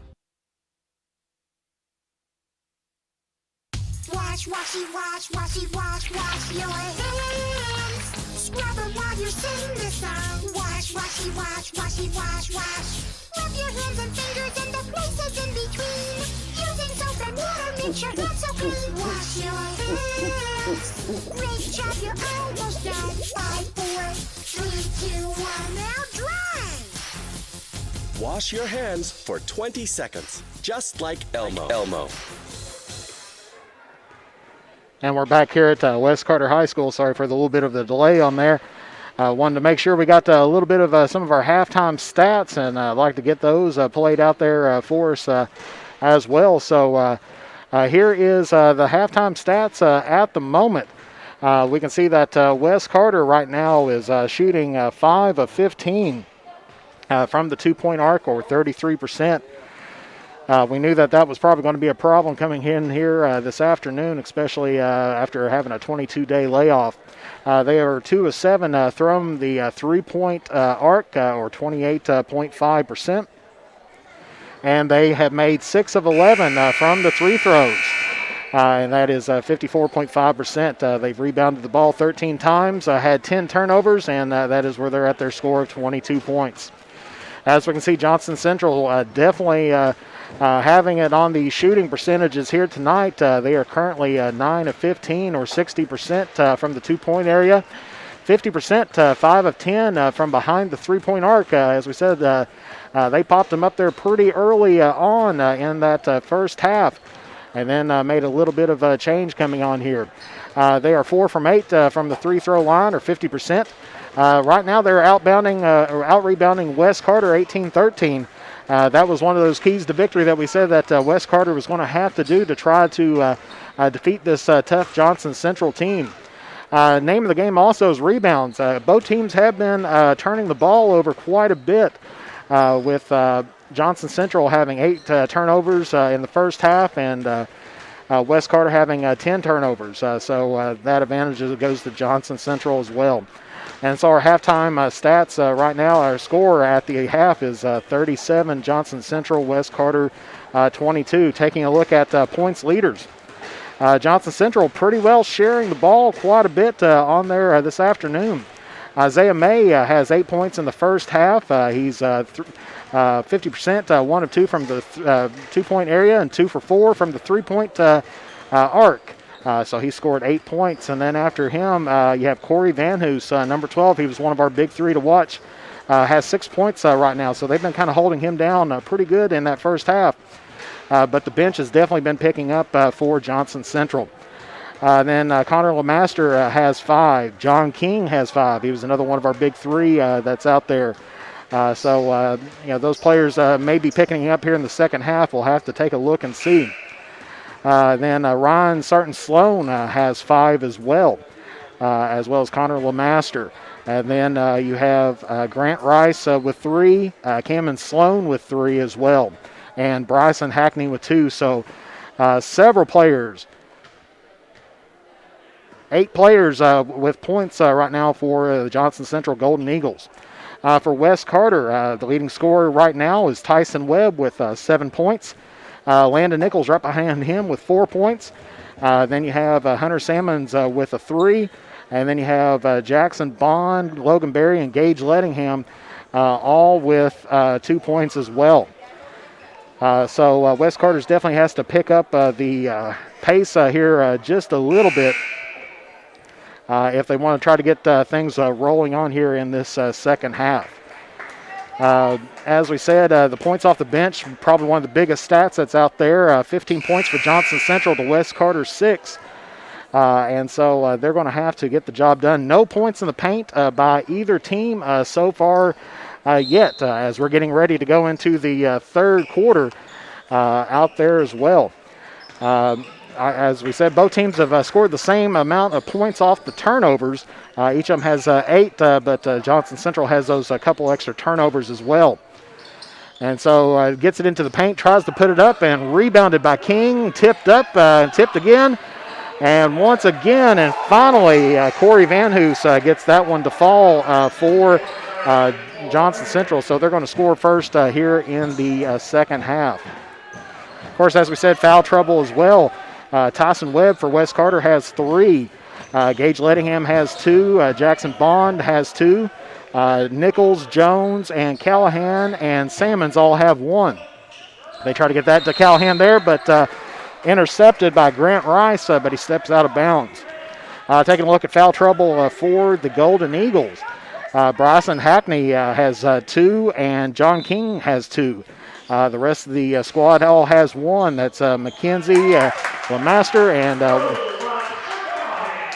Watch, watchy, watch, watchy, watch, wash your hands. Scrub them while you sing the song. Wash, washy, wash, washy, wash, wash. Rub your hands and fingers and the places in between. Using soap and water makes your hands so clean. Wash your hands. Great job, you're almost done. 5, 4, 3, 2, 1, now dry. Wash your hands for 20 seconds, just like Elmo. And we're back here at West Carter High School. Sorry for the little bit of the delay on there. Wanted to make sure we got a little bit of some of our halftime stats, and I'd like to get those played out there for us as well. So here is the halftime stats at the moment. We can see that West Carter right now is shooting 5 of 15 from the two-point arc, or 33%. We knew that was probably going to be a problem coming in here this afternoon, especially after having a 22-day layoff. They are 2 of 7 from the three-point arc, or 28.5%. And they have made 6 of 11 from the free throws, and that is 54.5%. They've rebounded the ball 13 times, had 10 turnovers, and that is where they're at their score of 22 points. As we can see, Johnson Central definitely having it on the shooting percentages here tonight. They are currently 9 of 15, or 60% from the two-point area. 50%, 5 of 10 from behind the three-point arc. As we said, they popped them up there pretty early on in that first half, and then made a little bit of a change coming on here. They are 4 from 8 from the three-throw line, or 50%. Right now they're out-rebounding West Carter 18-13. That was one of those keys to victory that we said that West Carter was going to have to do to try to defeat this tough Johnson Central team. Name of the game also is rebounds. Both teams have been turning the ball over quite a bit, with Johnson Central having 8 turnovers in the first half, and West Carter having 10 turnovers. So that advantage goes to Johnson Central as well. And so our halftime stats right now, our score at the half is 37 Johnson Central, West Carter 22. Taking a look at points leaders. Johnson Central pretty well sharing the ball quite a bit on there this afternoon. Isaiah May has 8 points in the first half. He's 50%, 1 of 2 from the two-point area, and 2 for 4 from the three-point arc. So he scored 8 points. And then after him, you have Corey Van Hoos, number 12. He was one of our big three to watch. Has 6 points right now. So they've been kind of holding him down pretty good in that first half. But the bench has definitely been picking up for Johnson Central. Then Connor LeMaster has 5. John King has 5. He was another one of our big three that's out there. So those players may be picking up here in the second half. We'll have to take a look and see. Then Ryan Sarton-Sloan has 5 as well as Connor LeMaster. And then you have Grant Rice with 3, Cameron Sloan with 3 as well, and Bryson Hackney with 2. So several players, 8 players with points right now for the Johnson Central Golden Eagles. For West Carter, the leading scorer right now is Tyson Webb with 7 points. Landon Nichols right behind him with 4 points. Then you have Hunter Sammons with a 3. And then you have Jackson Bond, Logan Berry, and Gage Lettingham all with 2 points as well. So West Carter's definitely has to pick up the pace here just a little bit if they want to try to get things rolling on here in this second half. As we said, the points off the bench, probably one of the biggest stats that's out there. 15 points for Johnson Central to West Carter 6. And so they're going to have to get the job done. No points in the paint by either team so far yet, as we're getting ready to go into the third quarter out there as well. As we said, both teams have scored the same amount of points off the turnovers. Each of them has 8, but Johnson Central has those couple extra turnovers as well. And so gets it into the paint, tries to put it up, and rebounded by King. Tipped up, tipped again. And once again, and finally, Corey Van Hoos gets that one to fall for Johnson Central. So they're going to score first here in the second half. Of course, as we said, foul trouble as well. Tyson Webb for West Carter has 3. Gage Lettingham has 2. Jackson Bond has 2. Nichols, Jones, and Callahan and Salmons all have 1. They try to get that to Callahan there, but intercepted by Grant Rice, but he steps out of bounds. Taking a look at foul trouble for the Golden Eagles. Bryson Hackney has 2, and John King has 2. The rest of the squad all has 1. That's McKenzie, LeMaster,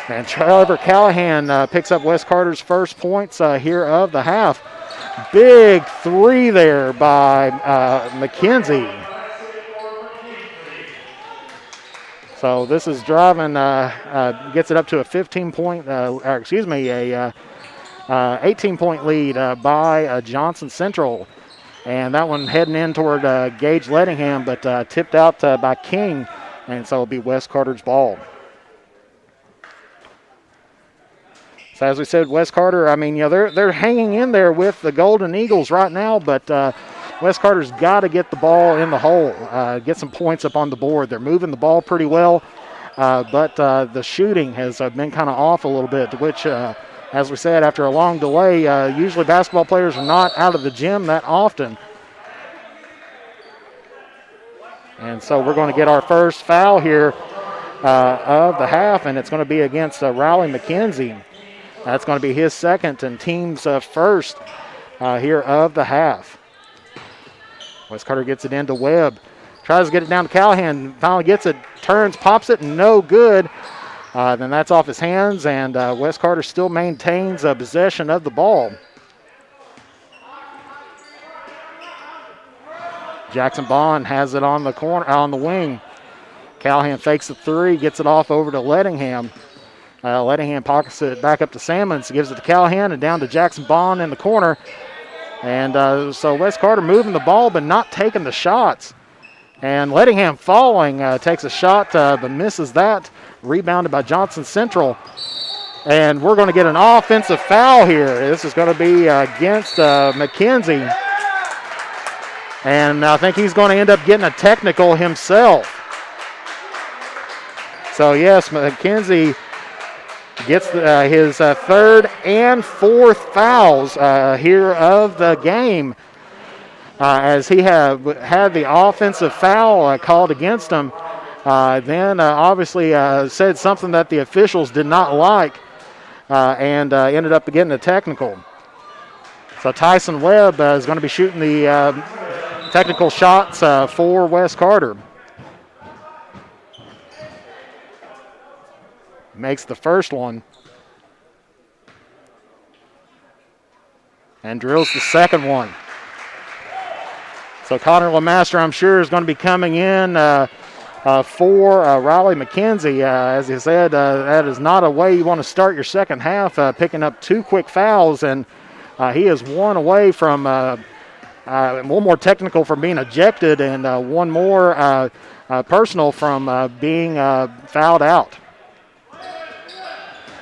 and Trevor Callahan picks up West Carter's first points here of the half. Big 3 there by McKenzie. So this is driving, gets it up to a 18-point lead by Johnson Central. And that one heading in toward Gage Lettingham, but tipped out by King. And so it'll be West Carter's ball. So as we said, West Carter, I mean, they're hanging in there with the Golden Eagles right now, but West Carter's got to get the ball in the hole, get some points up on the board. They're moving the ball pretty well, but the shooting has been kind of off a little bit, which, as we said, after a long delay, usually basketball players are not out of the gym that often. And so we're going to get our first foul here of the half, and it's going to be against Riley McKenzie. That's going to be his second and team's first here of the half. West Carter gets it into Webb. Tries to get it down to Callahan. Finally gets it, turns, pops it, no good. Then that's off his hands, and West Carter still maintains possession of the ball. Jackson Bond has it on the corner, on the wing. Callahan fakes the 3, gets it off over to Lettingham. Lettingham pockets it back up to Salmons, gives it to Callahan and down to Jackson Bond in the corner. And so West Carter moving the ball but not taking the shots. And Lettingham falling, takes a shot but misses that. Rebounded by Johnson Central. And we're going to get an offensive foul here. This is going to be against McKenzie. And I think he's going to end up getting a technical himself. So yes, McKenzie gets his third and fourth fouls here of the game as he had the offensive foul called against him. Then obviously said something that the officials did not like and ended up getting a technical. So Tyson Webb is going to be shooting the technical shots for West Carter. Makes the first one. And drills the second one. So Connor LeMaster, I'm sure, is going to be coming in for Riley McKenzie. As he said, that is not a way you want to start your second half, picking up 2 quick fouls. And he is 1 away from one more technical from being ejected and 1 more personal from being fouled out.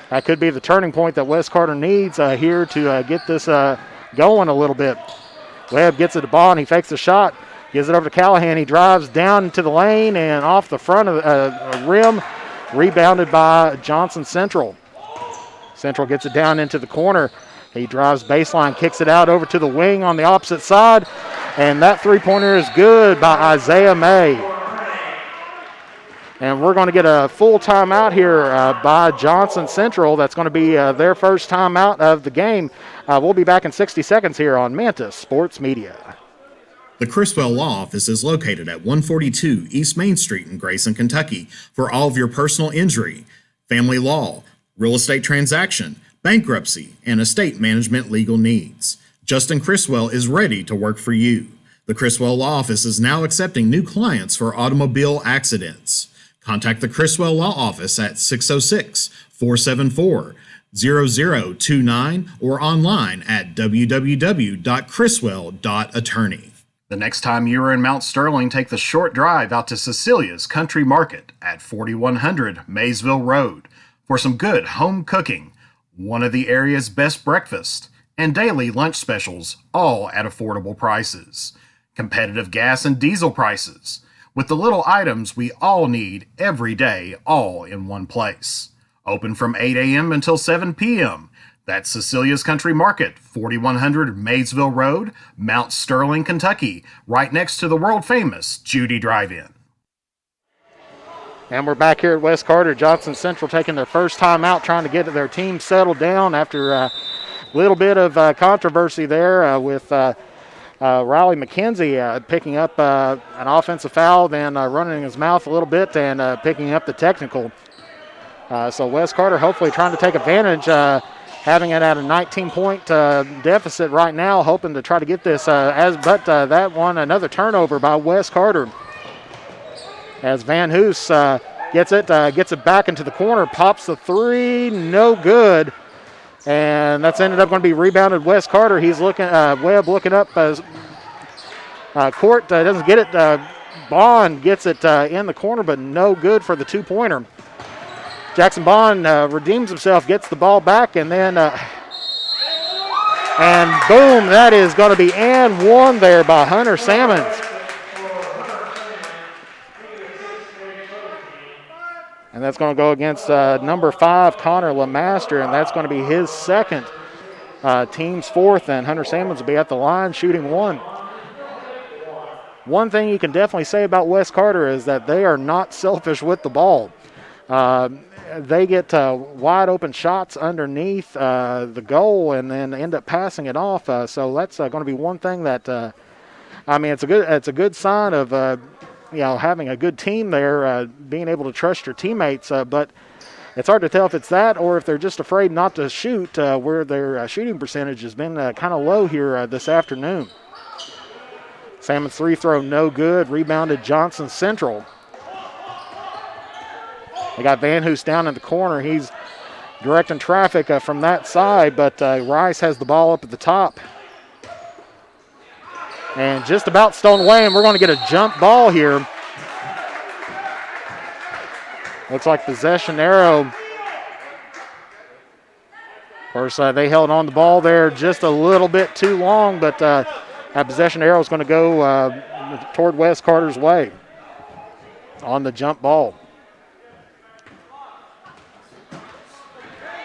That could be the turning point that West Carter needs here to get this going a little bit. Webb gets it to Bond. He fakes the shot, gives it over to Callahan. He drives down into the lane and off the front of the rim, rebounded by Johnson Central. Central gets it down into the corner. He drives baseline, kicks it out over to the wing on the opposite side, and that 3-pointer is good by Isaiah May. And we're going to get a full timeout here by Johnson Central. That's going to be their first timeout of the game. We'll be back in 60 seconds here on Mantis Sports Media. The Criswell Law Office is located at 142 East Main Street in Grayson, Kentucky for all of your personal injury, family law, real estate transaction, bankruptcy, and estate management legal needs. Justin Criswell is ready to work for you. The Criswell Law Office is now accepting new clients for automobile accidents. Contact the Criswell Law Office at 606-474-0029 or online at www.criswell.attorney. The next time you are in Mount Sterling, take the short drive out to Cecilia's Country Market at 4100 Maysville Road for some good home cooking, one of the area's best breakfasts, and daily lunch specials, all at affordable prices. Competitive gas and diesel prices, with the little items we all need every day, all in one place. Open from 8 a.m. until 7 p.m. That's Cecilia's Country Market, 4100 Maysville Road, Mount Sterling, Kentucky, right next to the world-famous Judy Drive-In. And we're back here at West Carter. Johnson Central taking their first time out, trying to get their team settled down after a little bit of controversy there with Riley McKenzie picking up an offensive foul, then running his mouth a little bit and picking up the technical. So West Carter hopefully trying to take advantage, having it at a 19-point deficit right now, hoping to try to get this. But that one, another turnover by West Carter. As Van Hoos gets it back into the corner, pops the three, no good. And that's ended up going to be rebounded West Carter. He's looking, Webb looking up as Court doesn't get it. Bond gets it in the corner, but no good for the two-pointer. Jackson Bond redeems himself, gets the ball back, and then and boom, that is going to be and one there by Hunter Salmons. And that's going to go against number 5, Connor LeMaster, and that's going to be his second, team's fourth, and Hunter Salmons will be at the line shooting one. One thing you can definitely say about West Carter is that they are not selfish with the ball. They get wide open shots underneath the goal and then end up passing it off. So that's going to be one thing that, it's a good sign of having a good team there, being able to trust your teammates. But it's hard to tell if it's that or if they're just afraid not to shoot, where their shooting percentage has been kind of low here this afternoon. Salmon's three throw no good. Rebounded Johnson Central. They got Van Hoos down in the corner. He's directing traffic from that side, but Rice has the ball up at the top. And just about stolen away, and we're going to get a jump ball here. Looks like possession arrow. Of course, they held on the ball there just a little bit too long, but that possession arrow is going to go toward West Carter's way on the jump ball.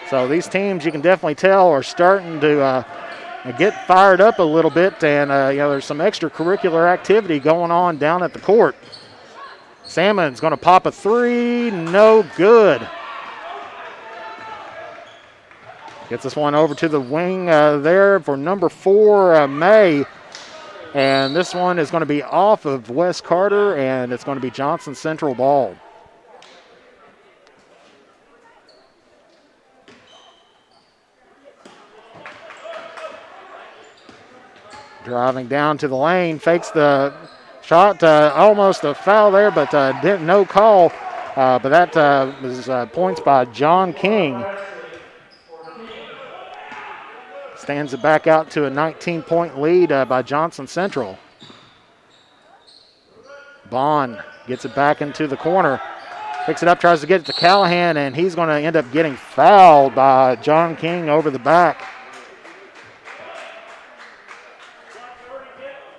So these teams, you can definitely tell, are starting to get fired up a little bit, and there's some extracurricular activity going on down at the court. Salmon's going to pop a three, no good. Gets this one over to the wing there for number 4, May. And this one is going to be off of West Carter, and it's going to be Johnson Central ball. Driving down to the lane, fakes the shot, almost a foul there, but no call. But that was points by John King. Stands it back out to a 19-point lead by Johnson Central. Bond gets it back into the corner, picks it up, tries to get it to Callahan, and he's going to end up getting fouled by John King over the back.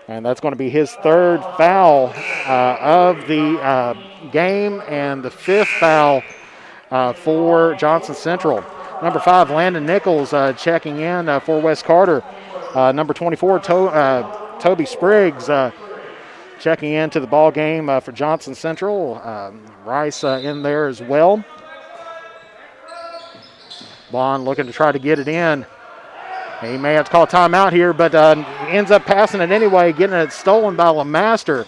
And that's going to be his third foul of the game and the 5th foul for Johnson Central. Number 5, Landon Nichols checking in for West Carter. Number 24, Toby Spriggs checking into the ball game for Johnson Central. Rice in there as well. Bond looking to try to get it in. He may have to call a timeout here, but ends up passing it anyway, getting it stolen by LeMaster.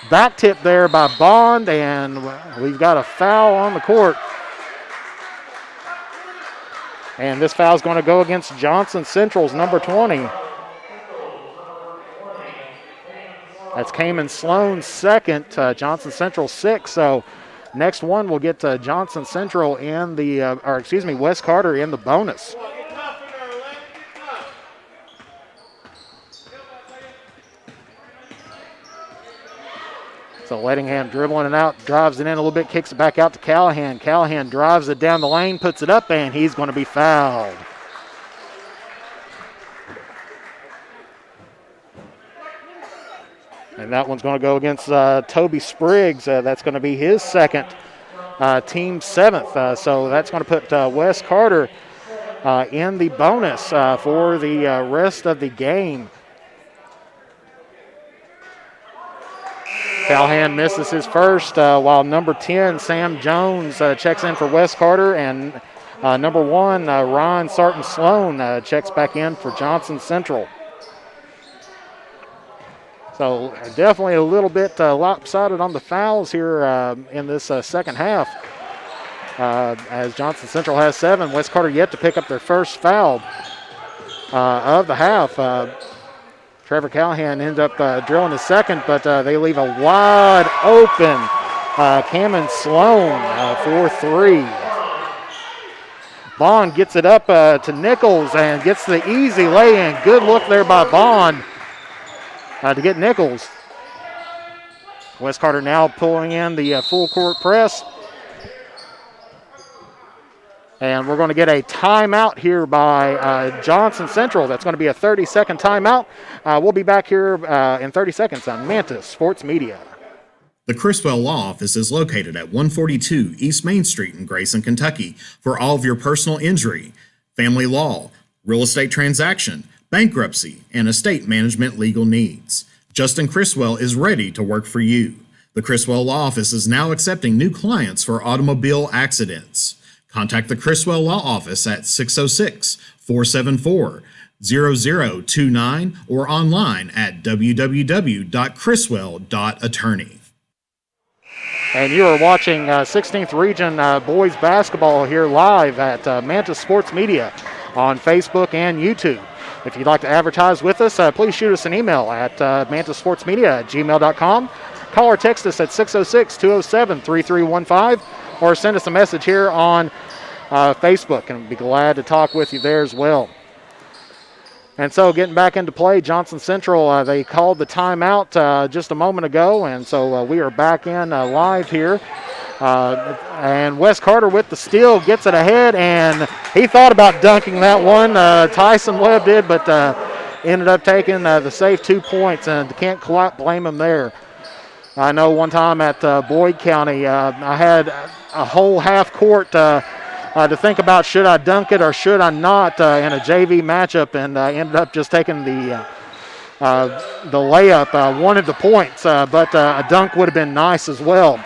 Back tip there by Bond, and we've got a foul on the court. And this foul is going to go against Johnson Central's number 20. That's Cayman Sloan's second, Johnson Central 6. So next one will get Johnson Central in the, West Carter in the bonus. So Lettingham dribbling it out, drives it in a little bit, kicks it back out to Callahan. Callahan drives it down the lane, puts it up, and he's going to be fouled. And that one's going to go against Toby Spriggs. That's going to be his second team 7th. So that's going to put Wes Carter in the bonus for the rest of the game. Callahan misses his first, while number 10, Sam Jones, checks in for Wes Carter, and number 1, Ron Sarton Sloan, checks back in for Johnson Central. So definitely a little bit lopsided on the fouls here in this second half. As Johnson Central has 7, Wes Carter yet to pick up their first foul of the half. Trevor Callahan ends up drilling his second, but they leave a wide open Cameron Sloan for 3. Bond gets it up to Nichols and gets the easy lay-in. Good look there by Bond to get Nichols. Wes Carter now pulling in the full court press. And we're going to get a timeout here by Johnson Central. That's going to be a 30-second timeout. We'll be back here in 30 seconds on Mantis Sports Media. The Criswell Law Office is located at 142 East Main Street in Grayson, Kentucky for all of your personal injury, family law, real estate transaction, bankruptcy, and estate management legal needs. Justin Criswell is ready to work for you. The Criswell Law Office is now accepting new clients for automobile accidents. Contact the Criswell Law Office at 606-474-0029 or online at www.criswell.attorney. And you are watching 16th Region boys basketball here live at Mantis Sports Media on Facebook and YouTube. If you'd like to advertise with us, please shoot us an email at mantissportsmedia@gmail.com. Call or text us at 606-207-3315 or send us a message here on Facebook, and we'd be glad to talk with you there as well. And so getting back into play, Johnson Central, they called the timeout just a moment ago, and so we are back in live here. And Wes Carter with the steal, gets it ahead, and he thought about dunking that one. Tyson Webb did, but ended up taking the safe 2 points, and can't quite blame him there. I know one time at Boyd County, I had a whole half court to think about, should I dunk it or should I not in a JV matchup, and I ended up just taking the layup. Wanted the points, but a dunk would have been nice as well.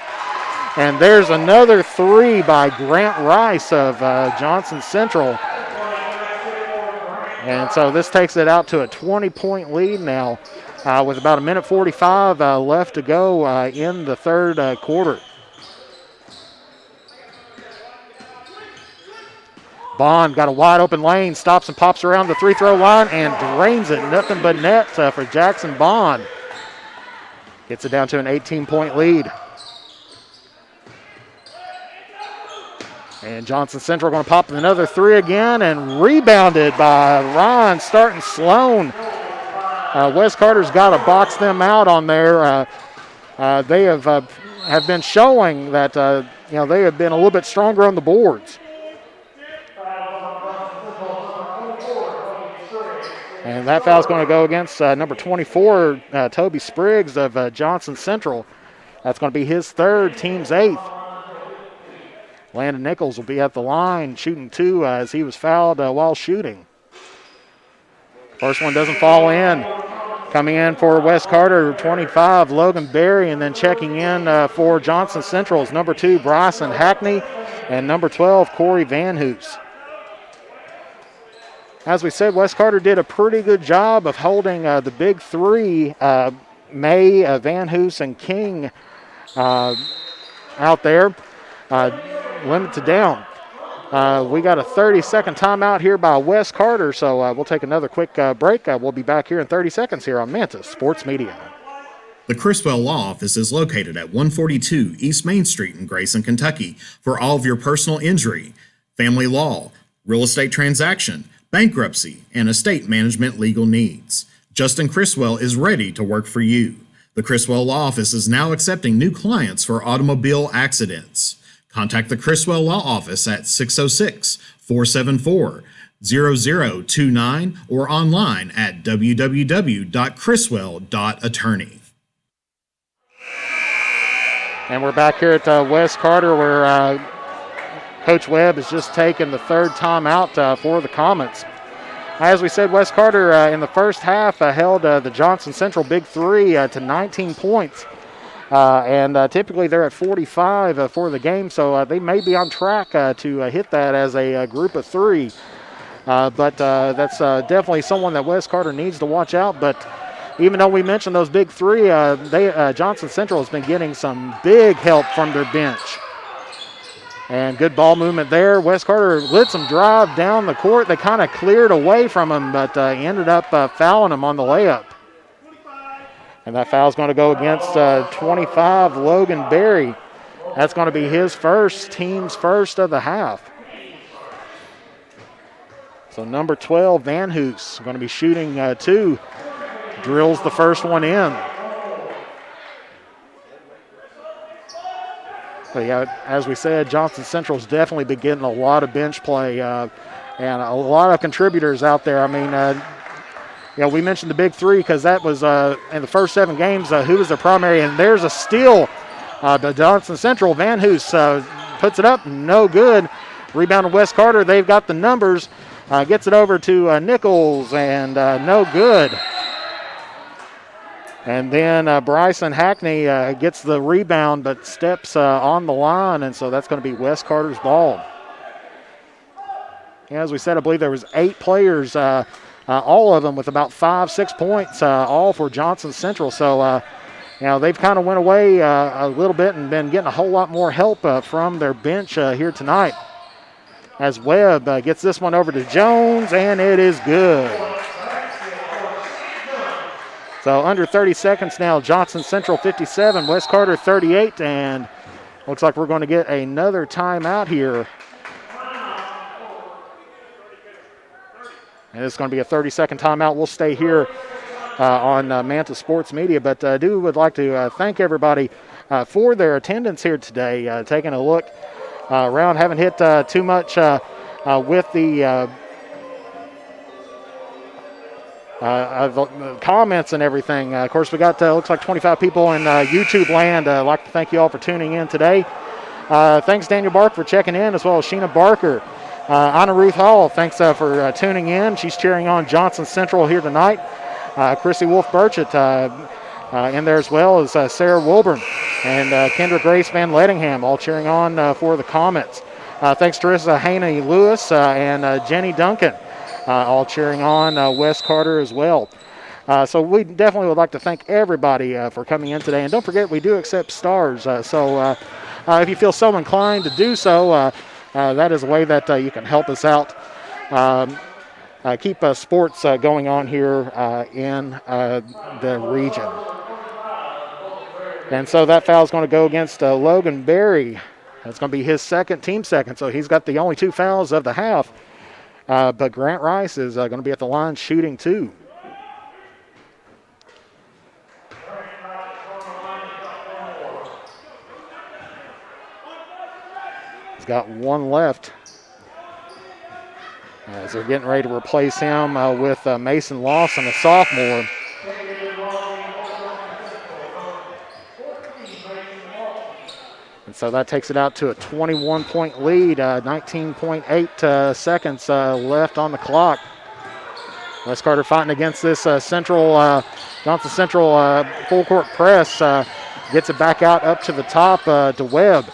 And there's another 3 by Grant Rice of Johnson Central. And so this takes it out to a 20-point lead now with about 1:45 left to go in the third quarter. Bond got a wide open lane, stops and pops around the free throw line and drains it. Nothing but net for Jackson Bond. Gets it down to an 18-point lead. And Johnson Central going to pop another 3 again, and rebounded by Ron Starton Sloan. Wes Carter's got to box them out on there. They have been showing that they have been a little bit stronger on the boards. And that foul's going to go against number 24, Toby Spriggs of Johnson Central. That's going to be his 3rd, team's 8th. Landon Nichols will be at the line shooting 2 as he was fouled while shooting. First one doesn't fall in. Coming in for Wes Carter, 25, Logan Berry, and then checking in for Johnson Central is number 2, Bryson Hackney, and number 12, Corey Van Hoos. As we said, Wes Carter did a pretty good job of holding the big 3, May, Van Hoos, and King out there. Limited down. We got a 30-second timeout here by Wes Carter, so we'll take another quick break. We'll be back here in 30 seconds here on Mantis Sports Media. The Criswell Law Office is located at 142 East Main Street in Grayson, Kentucky for all of your personal injury, family law, real estate transaction, bankruptcy, and estate management legal needs. Justin Criswell is ready to work for you. The Criswell Law Office is now accepting new clients for automobile accidents. Contact the Criswell Law Office at 606-474-0029 or online at www.criswell.attorney. And we're back here at West Carter where Coach Webb has just taken the third timeout for the Comets. As we said, West Carter in the first half held the Johnson Central Big Three to 19 points. And typically they're at 45 for the game, so they may be on track to hit that as a group of three. But that's definitely someone that West Carter needs to watch out. But even though we mentioned those big three, Johnson Central has been getting some big help from their bench. And good ball movement there. West Carter let some drive down the court. They kind of cleared away from him, but ended up fouling him on the layup. And that foul is going to go against 25, Logan Berry. That's going to be his team's first of the half. So number 12, Van Hoos, going to be shooting two. Drills the first one in. But yeah, as we said, Johnson Central's definitely been getting a lot of bench play and a lot of contributors out there. I mean, we mentioned the big three because that was in the first 7 games who was their primary, and there's a steal. The Johnson Central, Van Hoos puts it up, no good. Rebound to West Carter, they've got the numbers. Gets it over to Nichols, and no good. And then Bryson Hackney gets the rebound but steps on the line, and so that's going to be West Carter's ball. As we said, I believe there was 8 players, all of them with about 5-6 points, all for Johnson Central. So, they've kind of went away a little bit and been getting a whole lot more help from their bench here tonight. As Webb gets this one over to Jones, and it is good. So under 30 seconds now, Johnson Central 57, West Carter 38, and looks like we're going to get another timeout here. And it's going to be a 30-second timeout. We'll stay here on Manta Sports Media, but would like to thank everybody for their attendance here today, taking a look around. Haven't hit too much with the comments and everything. Of course, we got looks like 25 people in YouTube land. I'd like to thank you all for tuning in today. Thanks, Daniel Bark, for checking in, as well as Sheena Barker. Anna Ruth Hall, thanks for tuning in. She's cheering on Johnson Central here tonight. Chrissy Wolf-Burchett in there, as well as Sarah Wilburn and Kendra Grace Van Lettingham, all cheering on for the Comets. Thanks to Teresa Haney Lewis and Jenny Duncan, all cheering on West Carter as well. So we definitely would like to thank everybody for coming in today. And don't forget, we do accept stars. So if you feel so inclined to do so, that is a way that you can help us out. Keep sports going on here in the region. And so that foul is going to go against Logan Berry. That's going to be his team second. So he's got the only 2 fouls of the half. But Grant Rice is going to be at the line shooting 2. He's got 1 left. As they're getting ready to replace him with Mason Lawson, a sophomore. And so that takes it out to a 21-point lead, 19.8 seconds left on the clock. West Carter fighting against this Johnson Central full court press. Gets it back out up to the top to Webb.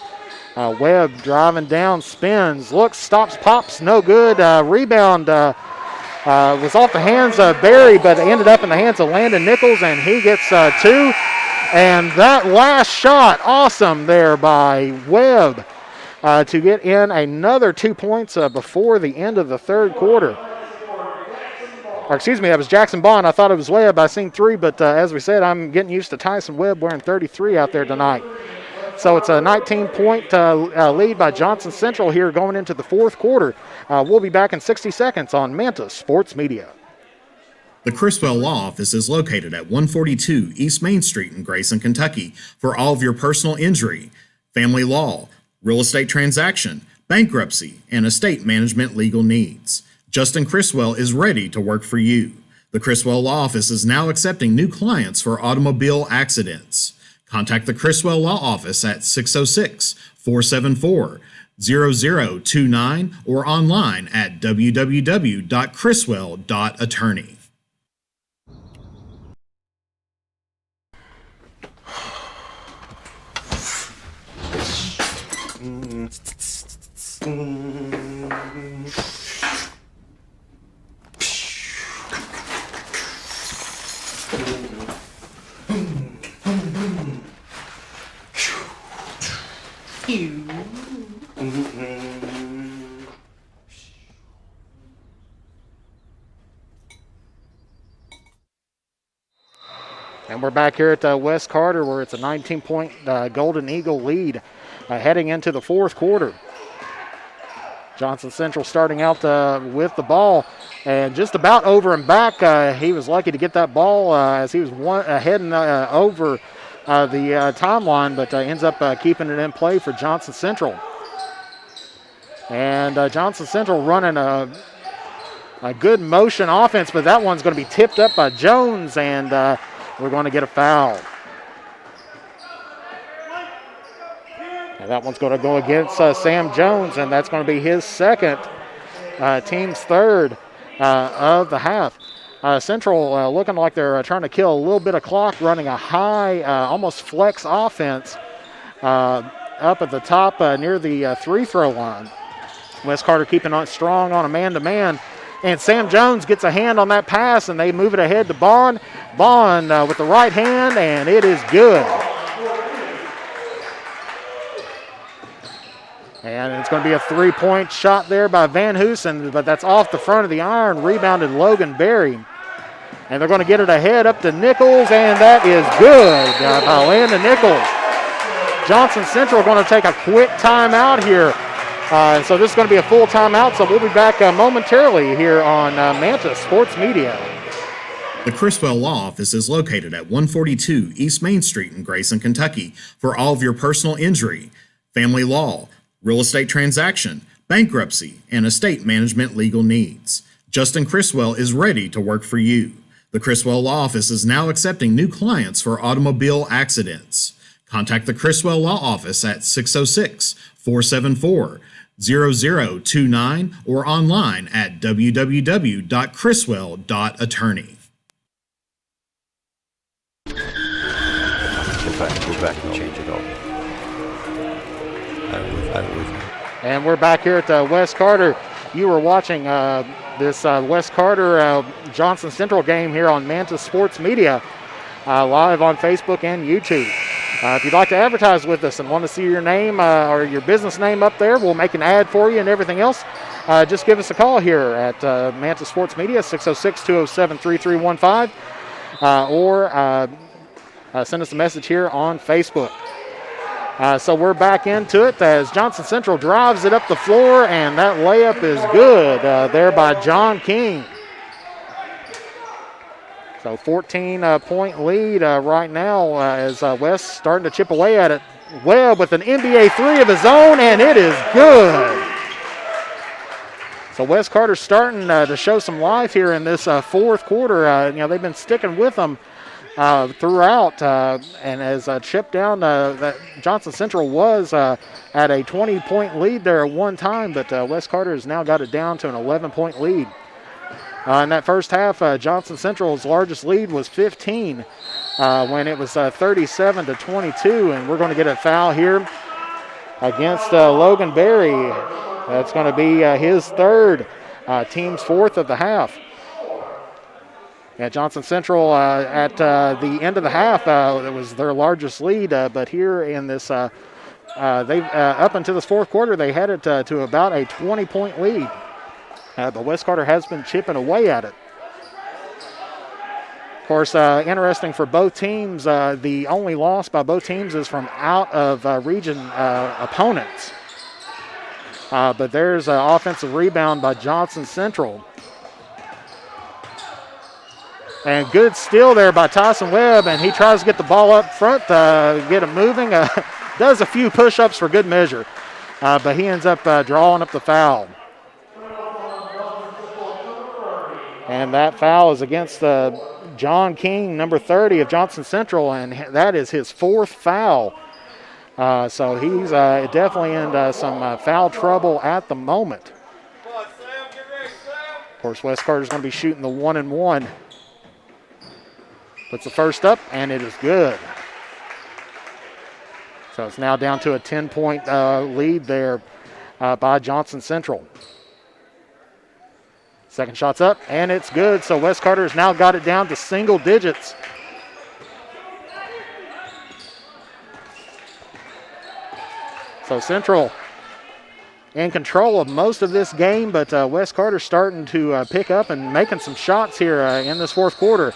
Webb driving down, spins, looks, stops, pops, no good. Rebound was off the hands of Berry, but ended up in the hands of Landon Nichols, and he gets 2. And that last shot, awesome there by Webb to get in another 2 points before the end of the third quarter. Or excuse me, that was Jackson Bond. I thought it was Webb. I seen 3, but as we said, I'm getting used to Tyson Webb wearing 33 out there tonight. So it's a 19-point lead by Johnson Central here going into the fourth quarter. We'll be back in 60 seconds on Manta Sports Media. The Criswell Law Office is located at 142 East Main Street in Grayson, Kentucky for all of your personal injury, family law, real estate transaction, bankruptcy, and estate management legal needs. Justin Criswell is ready to work for you. The Criswell Law Office is now accepting new clients for automobile accidents. Contact the Criswell Law Office at 606-474-0029 or online at www.criswell.attorney. And we're back here at West Carter, where it's a 19-point Golden Eagle lead heading into the fourth quarter. Johnson Central starting out with the ball, and just about over and back. He was lucky to get that ball as he was heading over the timeline, but ends up keeping it in play for Johnson Central. And Johnson Central running a good motion offense, but that one's going to be tipped up by Jones, and we're going to get a foul. And that one's going to go against Sam Jones, and that's going to be his second, team's third of the half. Central looking like they're trying to kill a little bit of clock, running a high, almost flex offense up at the top near the free-throw line. West Carter keeping on strong on a man-to-man. And Sam Jones gets a hand on that pass, and they move it ahead to Bond. Bond with the right hand, and it is good. And it's going to be a three-point shot there by Van Hoosen, but that's off the front of the iron, rebounded Logan Berry. And they're going to get it ahead up to Nichols, and that is good by Landon Nichols. Johnson Central going to take a quick timeout here. So this is going to be a full timeout, so we'll be back momentarily here on Manta Sports Media. The Criswell Law Office is located at 142 East Main Street in Grayson, Kentucky for all of your personal injury, family law, real estate transaction, bankruptcy, and estate management legal needs. Justin Criswell is ready to work for you. The Criswell Law Office is now accepting new clients for automobile accidents. Contact the Criswell Law Office at 606-474-0029 or online at www.criswell.attorney. Go back and change it all. And we're back here at West Carter. You were watching this West Carter Johnson Central game here on Manta Sports Media, live on Facebook and YouTube. If you'd like to advertise with us and want to see your name or your business name up there, we'll make an ad for you and everything else. Just give us a call here at Manta Sports Media, 606-207-3315, or send us a message here on Facebook. So we're back into it as Johnson Central drives it up the floor, and that layup is good there by John King. So 14-point lead right now as West starting to chip away at it. Webb with an NBA three of his own, and it is good. So West Carter's starting to show some life here in this fourth quarter. They've been sticking with them throughout, and as chip down, that Johnson Central was at a 20-point lead there at one time, but West Carter has now got it down to an 11-point lead. In that first half, Johnson Central's largest lead was 15 when it was 37-22, and we're going to get a foul here against Logan Berry. That's going to be his third, team's fourth of the half. Yeah, Johnson Central at the end of the half, it was their largest lead, but here in this, they up until this fourth quarter, they had it to about a 20-point lead. But West Carter has been chipping away at it. Of course, interesting for both teams, the only loss by both teams is from out of region opponents. But there's an offensive rebound by Johnson Central. And good steal there by Tyson Webb, and he tries to get the ball up front, get him moving. Does a few push-ups for good measure, but he ends up drawing up the foul. And that foul is against John King, number 30 of Johnson Central, and that is his 4th foul. So he's definitely in some foul trouble at the moment. Of course, West Carter's going to be shooting the 1-and-1. Puts the first up, and it is good. So it's now down to a 10-point lead there by Johnson Central. Second shot's up, and it's good. So West Carter has now got it down to single digits. So Central in control of most of this game, but West Carter starting to pick up and making some shots here in this 4th quarter.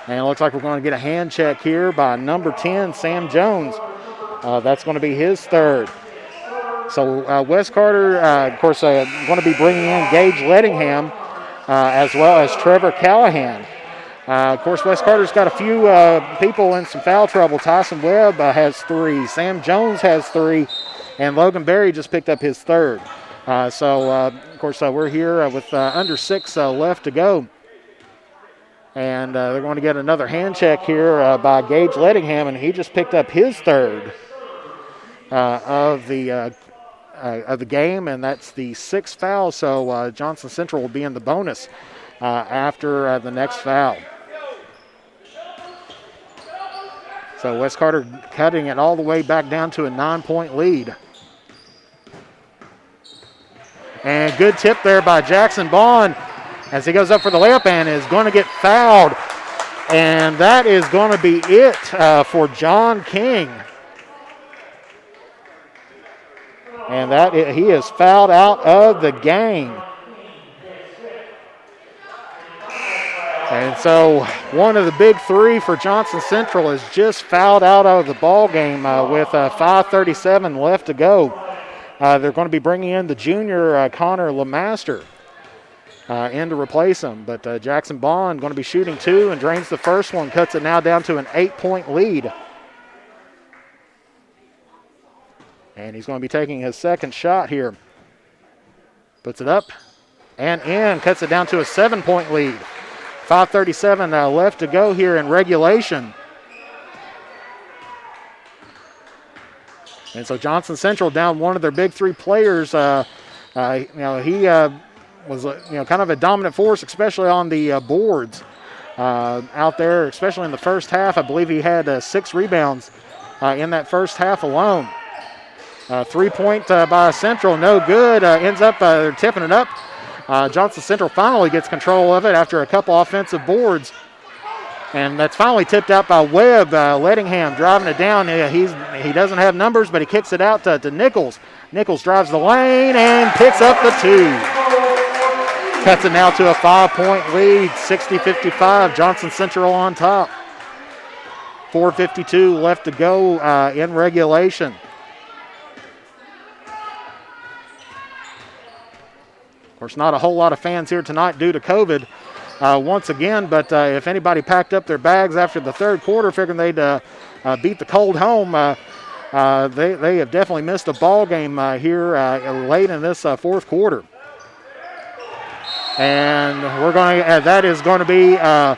And it looks like we're going to get a hand check here by number 10, Sam Jones. That's going to be his 3rd. So West Carter, of course, going to be bringing in Gage Lettingham as well as Trevor Callahan. Of course, West Carter's got a few people in some foul trouble. Tyson Webb has 3. Sam Jones has 3. And Logan Berry just picked up his 3rd. Of course, we're here with under 6 left to go. And they're going to get another hand check here by Gage Lettingham, and he just picked up his 3rd of the game, and that's the 6th foul. So Johnson Central will be in the bonus after the next foul. So West Carter cutting it all the way back down to a 9-point lead. And good tip there by Jackson Bond as he goes up for the layup and is going to get fouled. And that is going to be it for John King. And he is fouled out of the game. And so one of the big 3 for Johnson Central is just fouled out of the ball game with 5:37 left to go. They're going to be bringing in the junior Connor Lemaster in to replace him. But Jackson Bond going to be shooting 2 and drains the first one, cuts it now down to an 8-point lead. And he's going to be taking his 2nd shot here. Puts it up and in, cuts it down to a 7-point lead. 5:37 left to go here in regulation. And so Johnson Central down one of their big 3 players. He was kind of a dominant force, especially on the boards out there, especially in the first half. I believe he had 6 rebounds in that first half alone. 3-point by Central, no good. Ends up they're tipping it up. Johnson Central finally gets control of it after a couple offensive boards. And that's finally tipped out by Webb. Lettingham driving it down. He doesn't have numbers, but he kicks it out to Nichols. Nichols drives the lane and picks up the 2. Cuts it now to a 5-point lead, 60-55. Johnson Central on top. 4:52 left to go in regulation. Of course, not a whole lot of fans here tonight due to COVID once again, but if anybody packed up their bags after the 3rd quarter figuring they'd beat the cold home, they have definitely missed a ball game here late in this 4th quarter. And that is going to be a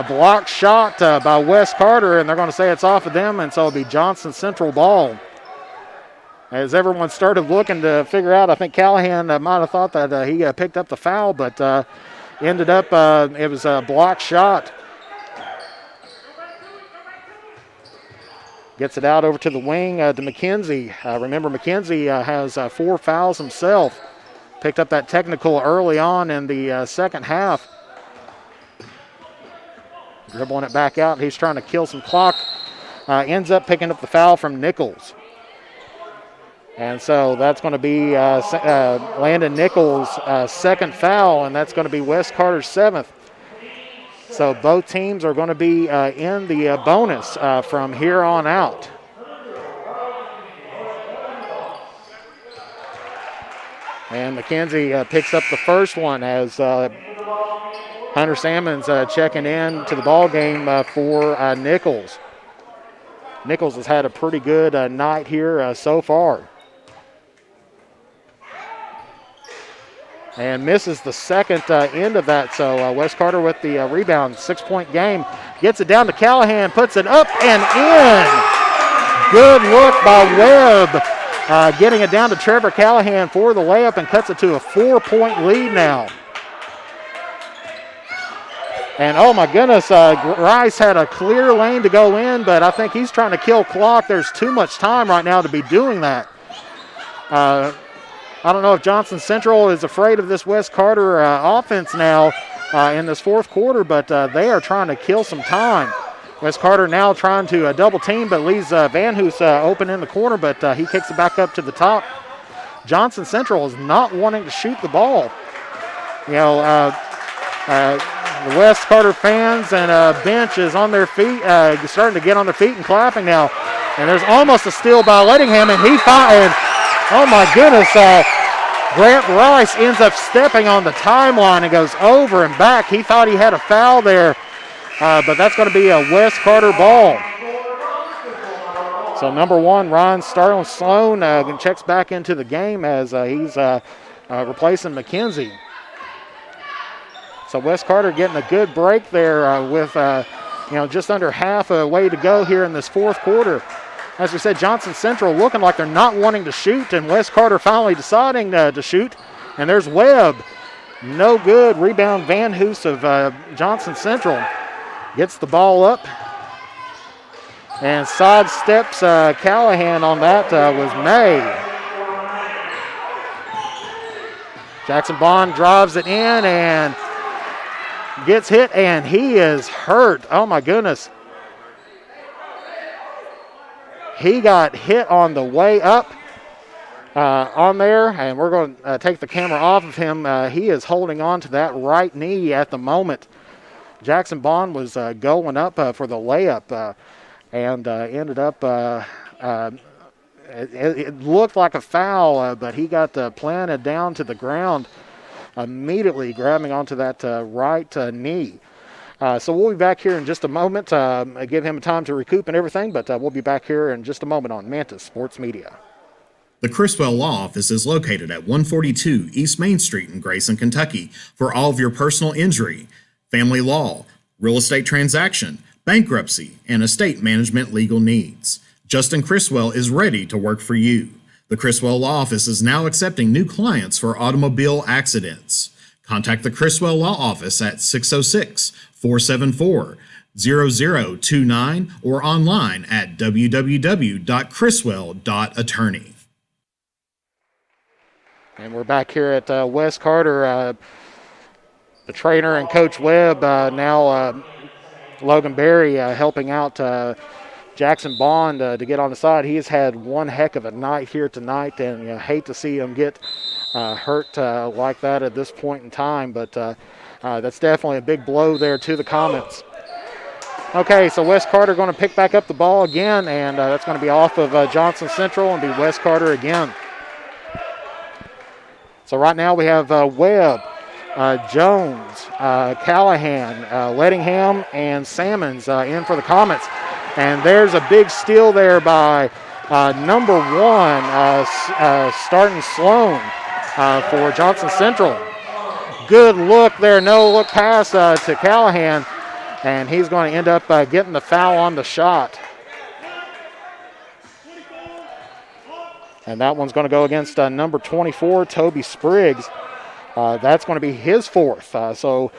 blocked shot by West Carter, and they're going to say it's off of them, and so it'll be Johnson Central ball. As everyone started looking to figure out, I think Callahan might have thought that he picked up the foul, but ended up it was a blocked shot. Gets it out over to the wing to McKenzie. Remember, McKenzie has 4 fouls himself. Picked up that technical early on in the second half. Dribbling it back out. He's trying to kill some clock. Ends up picking up the foul from Nichols. And so that's going to be Landon Nichols' 2nd foul, and that's going to be West Carter's 7th. So both teams are going to be in the bonus from here on out. And McKenzie picks up the first one as Hunter Salmons checking in to the ball game for Nichols. Nichols has had a pretty good night here so far. and misses the second end of that. So West Carter with the rebound, 6-point game. Gets it down to Callahan, puts it up and in. Good look by Webb, getting it down to Trevor Callahan for the layup and cuts it to a 4-point lead now. And oh my goodness, Rice had a clear lane to go in, but I think he's trying to kill clock. There's too much time right now to be doing that. I don't know if Johnson Central is afraid of this West Carter offense now in this fourth quarter, but they are trying to kill some time. West Carter now trying to double team, but leaves Van Hoos open in the corner, but he kicks it back up to the top. Johnson Central is not wanting to shoot the ball. You know, the West Carter fans and bench is on their feet, starting to get on their feet and clapping now. And there's almost a steal by Lettingham, and oh my goodness, Grant Rice ends up stepping on the timeline and goes over and back. He thought he had a foul there, but that's going to be a West Carter ball. So number one, Ryan Starling Sloan checks back into the game as he's replacing McKenzie. So West Carter getting a good break there with just under half a way to go here in this fourth quarter. As we said, Johnson Central looking like they're not wanting to shoot, and West Carter finally deciding to shoot. And there's Webb. No good. Rebound Van Hoos of Johnson Central. Gets the ball up and sidesteps Callahan on that was May. Jackson Bond drives it in and gets hit, and he is hurt. Oh my goodness. He got hit on the way up on there, and we're going to take the camera off of him. He is holding on to that right knee at the moment. Jackson Bond was going up for the layup and ended up, it looked like a foul, but he got planted down to the ground, immediately grabbing onto that right knee. So we'll be back here in just a moment, give him time to recoup and everything, but we'll be back here in just a moment on Mantis Sports Media. The Criswell Law Office is located at 142 East Main Street in Grayson, Kentucky for all of your personal injury, family law, real estate transaction, bankruptcy, and estate management legal needs. Justin Criswell is ready to work for you. The Criswell Law Office is now accepting new clients for automobile accidents. Contact the Criswell Law Office at 606-474-0029 or online at www.criswell.attorney. And we're back here at West Carter. The trainer and Coach Webb, now Logan Berry helping out Jackson Bond to get on the side. He has had one heck of a night here tonight, and hate to see him get hurt like that at this point in time, but that's definitely a big blow there to the Comets. Okay, so West Carter going to pick back up the ball again, and that's going to be off of Johnson Central and be West Carter again. So right now we have Webb, Jones, Callahan, Lettingham, and Salmons in for the Comets. And there's a big steal there by number one, Starling Sloan for Johnson Central. Good look there, no look pass to Callahan, and he's going to end up getting the foul on the shot. And that one's going to go against number 24, Toby Spriggs. That's going to be his fourth. So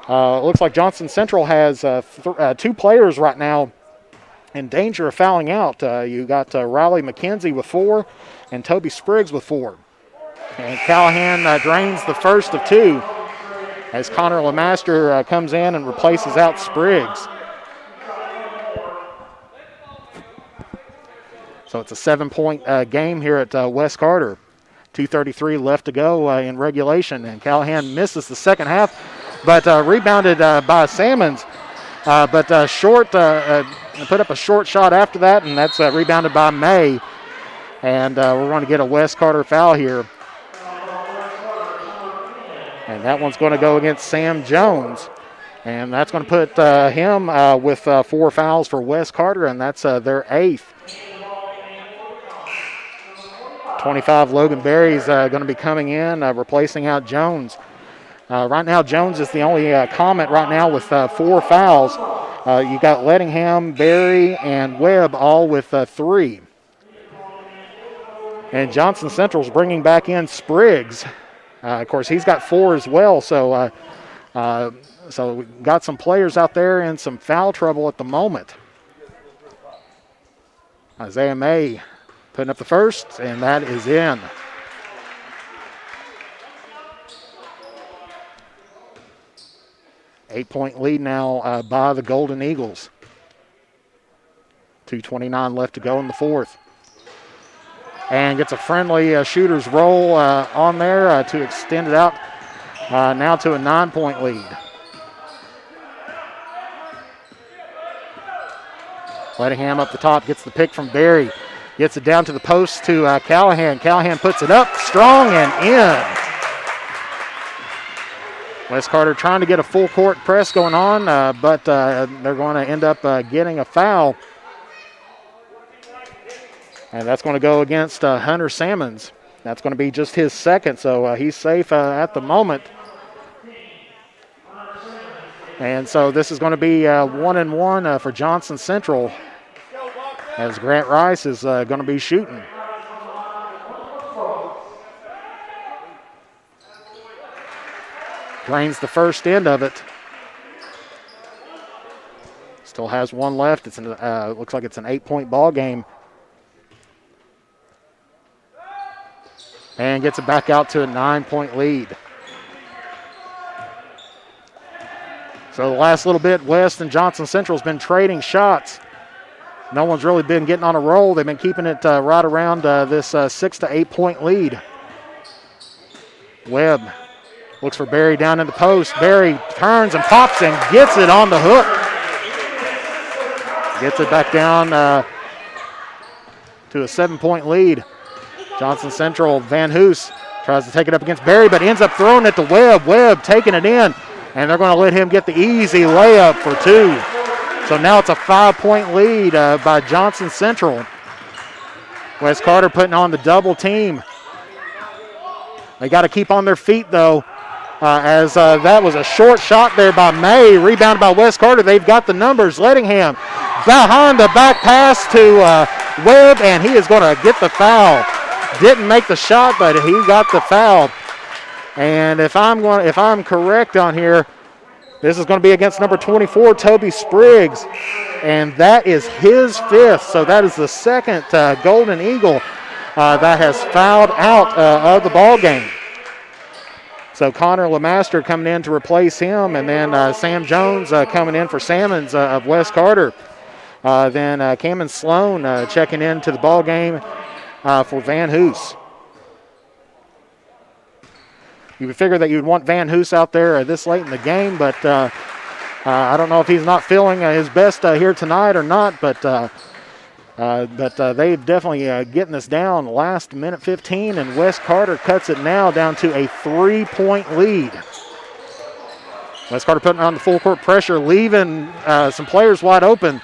it looks like Johnson Central has two players right now in danger of fouling out. You got Riley McKenzie with 4 and Toby Spriggs with 4. And Callahan drains the first of 2 as Connor Lemaster comes in and replaces out Spriggs. So it's a 7-point game here at West Carter. 2:33 left to go in regulation, and Callahan misses the second half, but rebounded by Salmons. But short, put up a short shot after that, and that's rebounded by May. And we're going to get a West Carter foul here. And that one's going to go against Sam Jones. And that's going to put him with 4 fouls for West Carter, and that's their 8th. 25, Logan Berry's going to be coming in, replacing out Jones. Right now, Jones is the only Comet right now with 4 fouls. You got Lettingham, Berry, and Webb all with 3. And Johnson Central's bringing back in Spriggs. Of course, he's got 4 as well. So, so we got some players out there in some foul trouble at the moment. Isaiah May putting up the first, and that is in. Eight-point lead now by the Golden Eagles. 2:29 left to go in the fourth. And gets a friendly shooter's roll on there to extend it out now to a 9-point lead. Lettingham up the top, gets the pick from Berry. Gets it down to the post to Callahan. Callahan puts it up strong and in. West Carter trying to get a full court press going on, but they're going to end up getting a foul. And that's going to go against Hunter Salmons. That's going to be just his second, so he's safe at the moment. And so this is going to be 1-1 for Johnson Central, as Grant Rice is going to be shooting. Drains the first end of it. Still has 1 left. It's looks like it's an 8-point ball game. And gets it back out to a 9-point lead. So the last little bit, West and Johnson Central's been trading shots. No one's really been getting on a roll. They've been keeping it right around this 6 to 8 point lead. Webb looks for Berry down in the post. Berry turns and pops and gets it on the hook. Gets it back down to a 7-point lead. Johnson Central, Van Hoos tries to take it up against Berry, but ends up throwing it to Webb. Webb taking it in, and they're going to let him get the easy layup for 2. So now it's a 5-point lead by Johnson Central. West Carter putting on the double team. They got to keep on their feet, though, as that was a short shot there by May, rebounded by West Carter. They've got the numbers. Lettingham behind the back pass to Webb, and he is going to get the foul. Didn't make the shot, but he got the foul. And if I'm correct on here, this is going to be against number 24, Toby Spriggs, and that is his 5th. So that is the second Golden Eagle that has fouled out of the ball game. So Connor Lemaster coming in to replace him, and then Sam Jones coming in for Salmons of West Carter. Then Cameron Sloan checking into the ball game for Van Hoos. You would figure that you'd want Van Hoos out there this late in the game, but I don't know if he's not feeling his best here tonight or not, but they've definitely getting this down last minute 15, and West Carter cuts it now down to a 3-point lead. West Carter putting on the full court pressure, leaving some players wide open.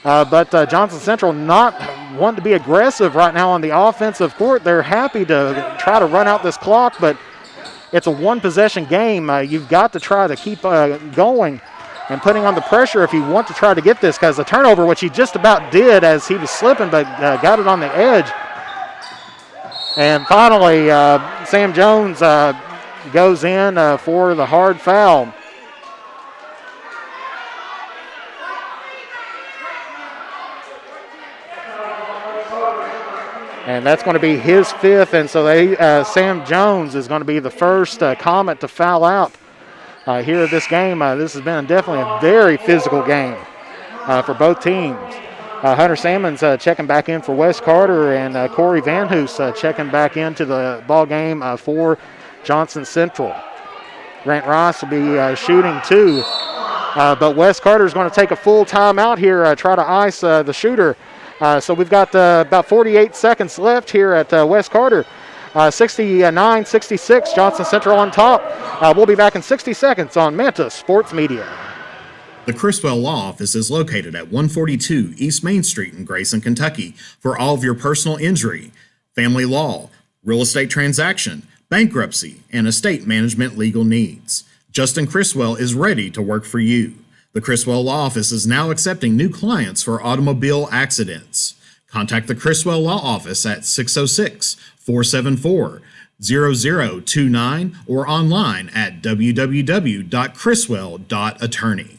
But Johnson Central not wanting to be aggressive right now on the offensive court. They're happy to try to run out this clock, but it's a one-possession game. You've got to try to keep going and putting on the pressure if you want to try to get this, because the turnover, which he just about did as he was slipping, but got it on the edge. And finally, Sam Jones goes in for the hard foul. And that's going to be his 5th, and so Sam Jones is going to be the first Comet to foul out here at this game. This has been definitely a very physical game for both teams. Hunter Salmons checking back in for West Carter, and Corey Van Hoos checking back into the ball game for Johnson Central. Grant Rice will be shooting 2, but West Carter is going to take a full timeout here, try to ice the shooter. So we've got about 48 seconds left here at West Carter. 69-66, Johnson Central on top. We'll be back in 60 seconds on Manta Sports Media. The Criswell Law Office is located at 142 East Main Street in Grayson, Kentucky for all of your personal injury, family law, real estate transaction, bankruptcy, and estate management legal needs. Justin Criswell is ready to work for you. The Criswell Law Office is now accepting new clients for automobile accidents. Contact the Criswell Law Office at 606-474-0029 or online at www.criswell.attorney.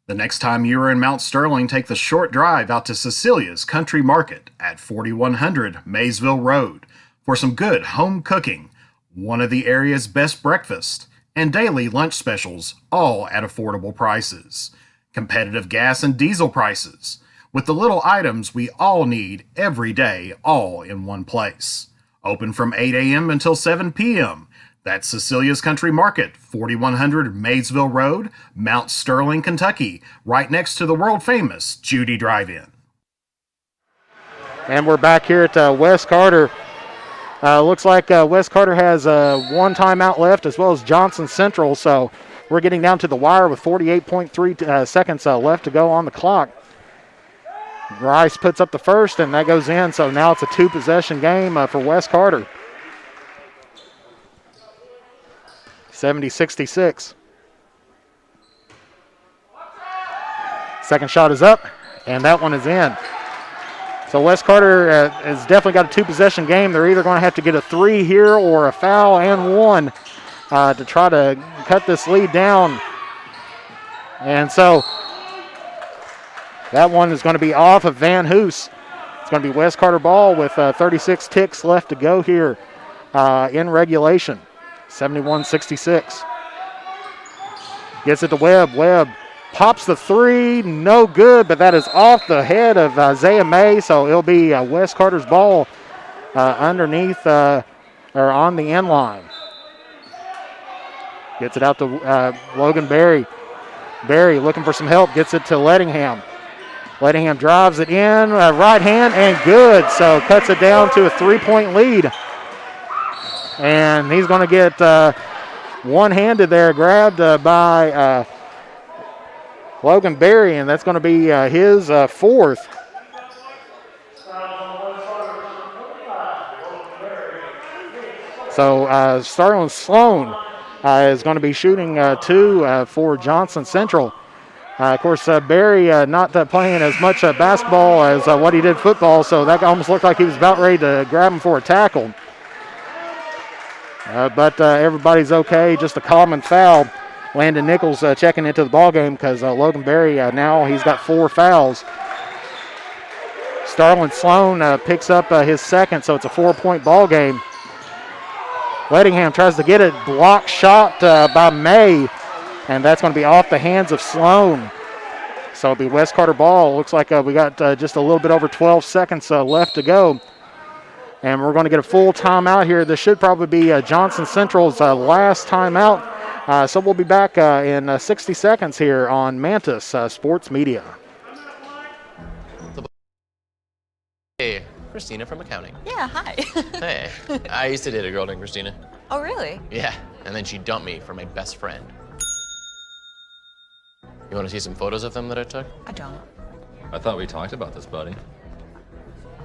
The next time you are in Mount Sterling, take the short drive out to Cecilia's Country Market at 4100 Maysville Road for some good home cooking, one of the area's best breakfasts, and daily lunch specials, all at affordable prices. Competitive gas and diesel prices, with the little items we all need every day, all in one place. Open from 8 a.m. until 7 p.m. That's Cecilia's Country Market, 4100 Maysville Road, Mount Sterling, Kentucky, right next to the world-famous Judy Drive-In. And we're back here at West Carter. Looks like West Carter has one timeout left, as well as Johnson Central. So we're getting down to the wire with 48.3 seconds left to go on the clock. Rice puts up the first, and that goes in. So now it's a two-possession game for West Carter. 70-66. Second shot is up, and that one is in. So West Carter has definitely got a two-possession game. They're either going to have to get a three here or a foul and one to try to cut this lead down. And so that one is going to be off of Van Hoos. It's going to be West Carter ball with 36 ticks left to go here in regulation. 71-66. Gets it to Webb. Webb pops the three, no good, but that is off the head of Isaiah May, so it'll be West Carter's ball underneath or on the end line. Gets it out to Logan Berry. Berry looking for some help, gets it to Lettingham. Lettingham drives it in, right hand, and good, so cuts it down to a three-point lead. And he's going to get one-handed there, grabbed by Logan Berry, and that's going to be his fourth. So Starlin Sloan is going to be shooting two for Johnson Central. Of course, Berry not playing as much basketball as what he did football, so that almost looked like he was about ready to grab him for a tackle. But everybody's okay, just a common foul. Landon Nichols checking into the ballgame because Logan Berry now he's got 4 fouls. Starlin Sloan picks up his second, so it's a 4-point ball game. Lettingham tries to get it, block shot by May, and that's going to be off the hands of Sloan. So it'll be West Carter ball. Looks like we got just a little bit over 12 seconds left to go. And we're going to get a full timeout here. This should probably be Johnson Central's last timeout. So we'll be back in 60 seconds here on Mantis Sports Media. Hey, Christina from accounting. Yeah, hi. Hey, I used to date a girl named Christina. Oh, really? Yeah, and then she dumped me for my best friend. You want to see some photos of them that I took? I don't. I thought we talked about this, buddy.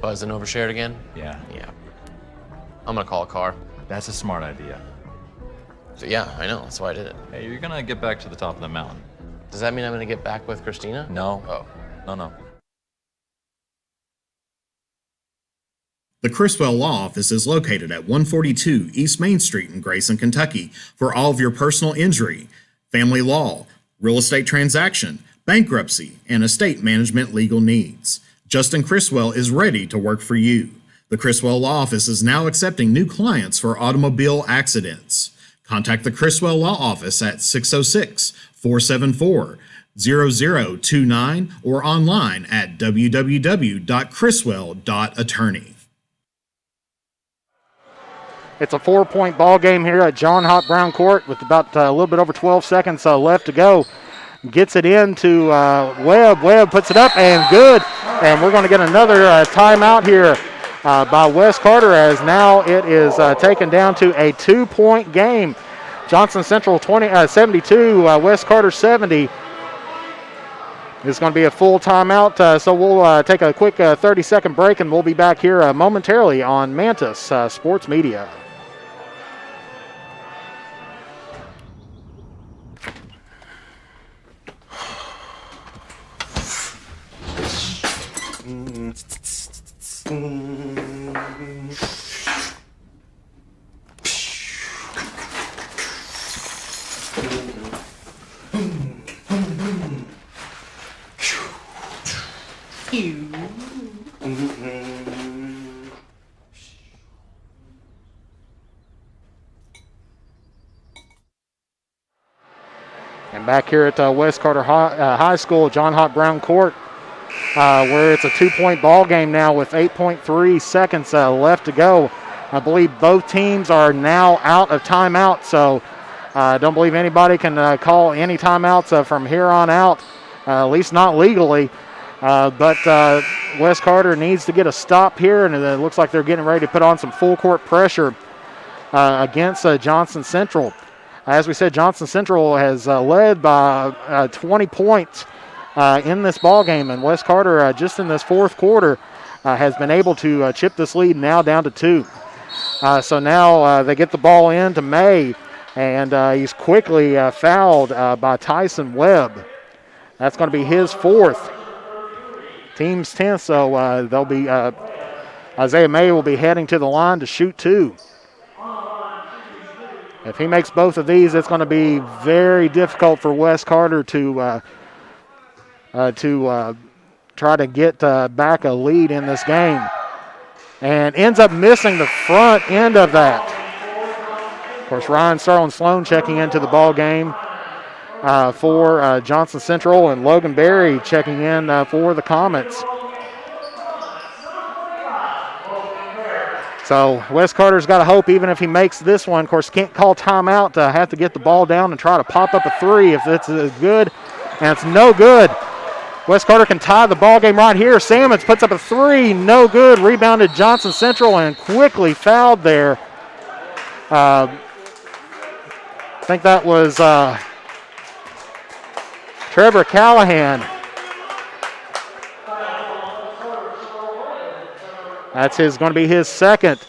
Buzzed and overshared again? Yeah. Yeah. I'm gonna call a car. That's a smart idea. So yeah, I know, that's why I did it. Hey, you're gonna get back to the top of the mountain. Does that mean I'm gonna get back with Christina? No. Oh. No. The Criswell Law Office is located at 142 East Main Street in Grayson, Kentucky for all of your personal injury, family law, real estate transaction, bankruptcy, and estate management legal needs. Justin Criswell is ready to work for you. The Criswell Law Office is now accepting new clients for automobile accidents. Contact the Criswell Law Office at 606-474-0029 or online at www.criswell.attorney. It's a 4-point ball game here at John Hott Brown Court with about a little bit over 12 seconds left to go. Gets it into Webb. Webb puts it up and good. And we're going to get another timeout here by West Carter, as now it is taken down to a 2-point game. Johnson Central 72, West Carter 70. It's going to be a full timeout, so we'll take a quick 30-second break, and we'll be back here momentarily on Mantis Sports Media. And back here at West Carter High School, John Hott Brown Court, where it's a 2-point ball game now with 8.3 seconds left to go. I believe both teams are now out of timeout, so I don't believe anybody can call any timeouts from here on out, at least not legally. But West Carter needs to get a stop here, and it looks like they're getting ready to put on some full court pressure against Johnson Central. As we said, Johnson Central has led by 20 points in this ball game, and West Carter just in this fourth quarter has been able to chip this lead now down to 2. So now they get the ball in to May, and he's quickly fouled by Tyson Webb. That's going to be his 4th. Team's 10th, so they'll be Isaiah May will be heading to the line to shoot 2. If he makes both of these, it's going to be very difficult for West Carter to try to get back a lead in this game. And ends up missing the front end of that. Of course, Ryan Sterling Sloan checking into the ball game for Johnson Central, and Logan Berry checking in for the Comets. So West Carter's got to hope, even if he makes this one. Of course, can't call timeout. Have to get the ball down and try to pop up a 3 if it's good. And it's no good. West Carter can tie the ball game right here. Sammons puts up a 3, no good. Rebounded Johnson Central and quickly fouled there. I think that was Trevor Callahan. That's going to be his 2nd.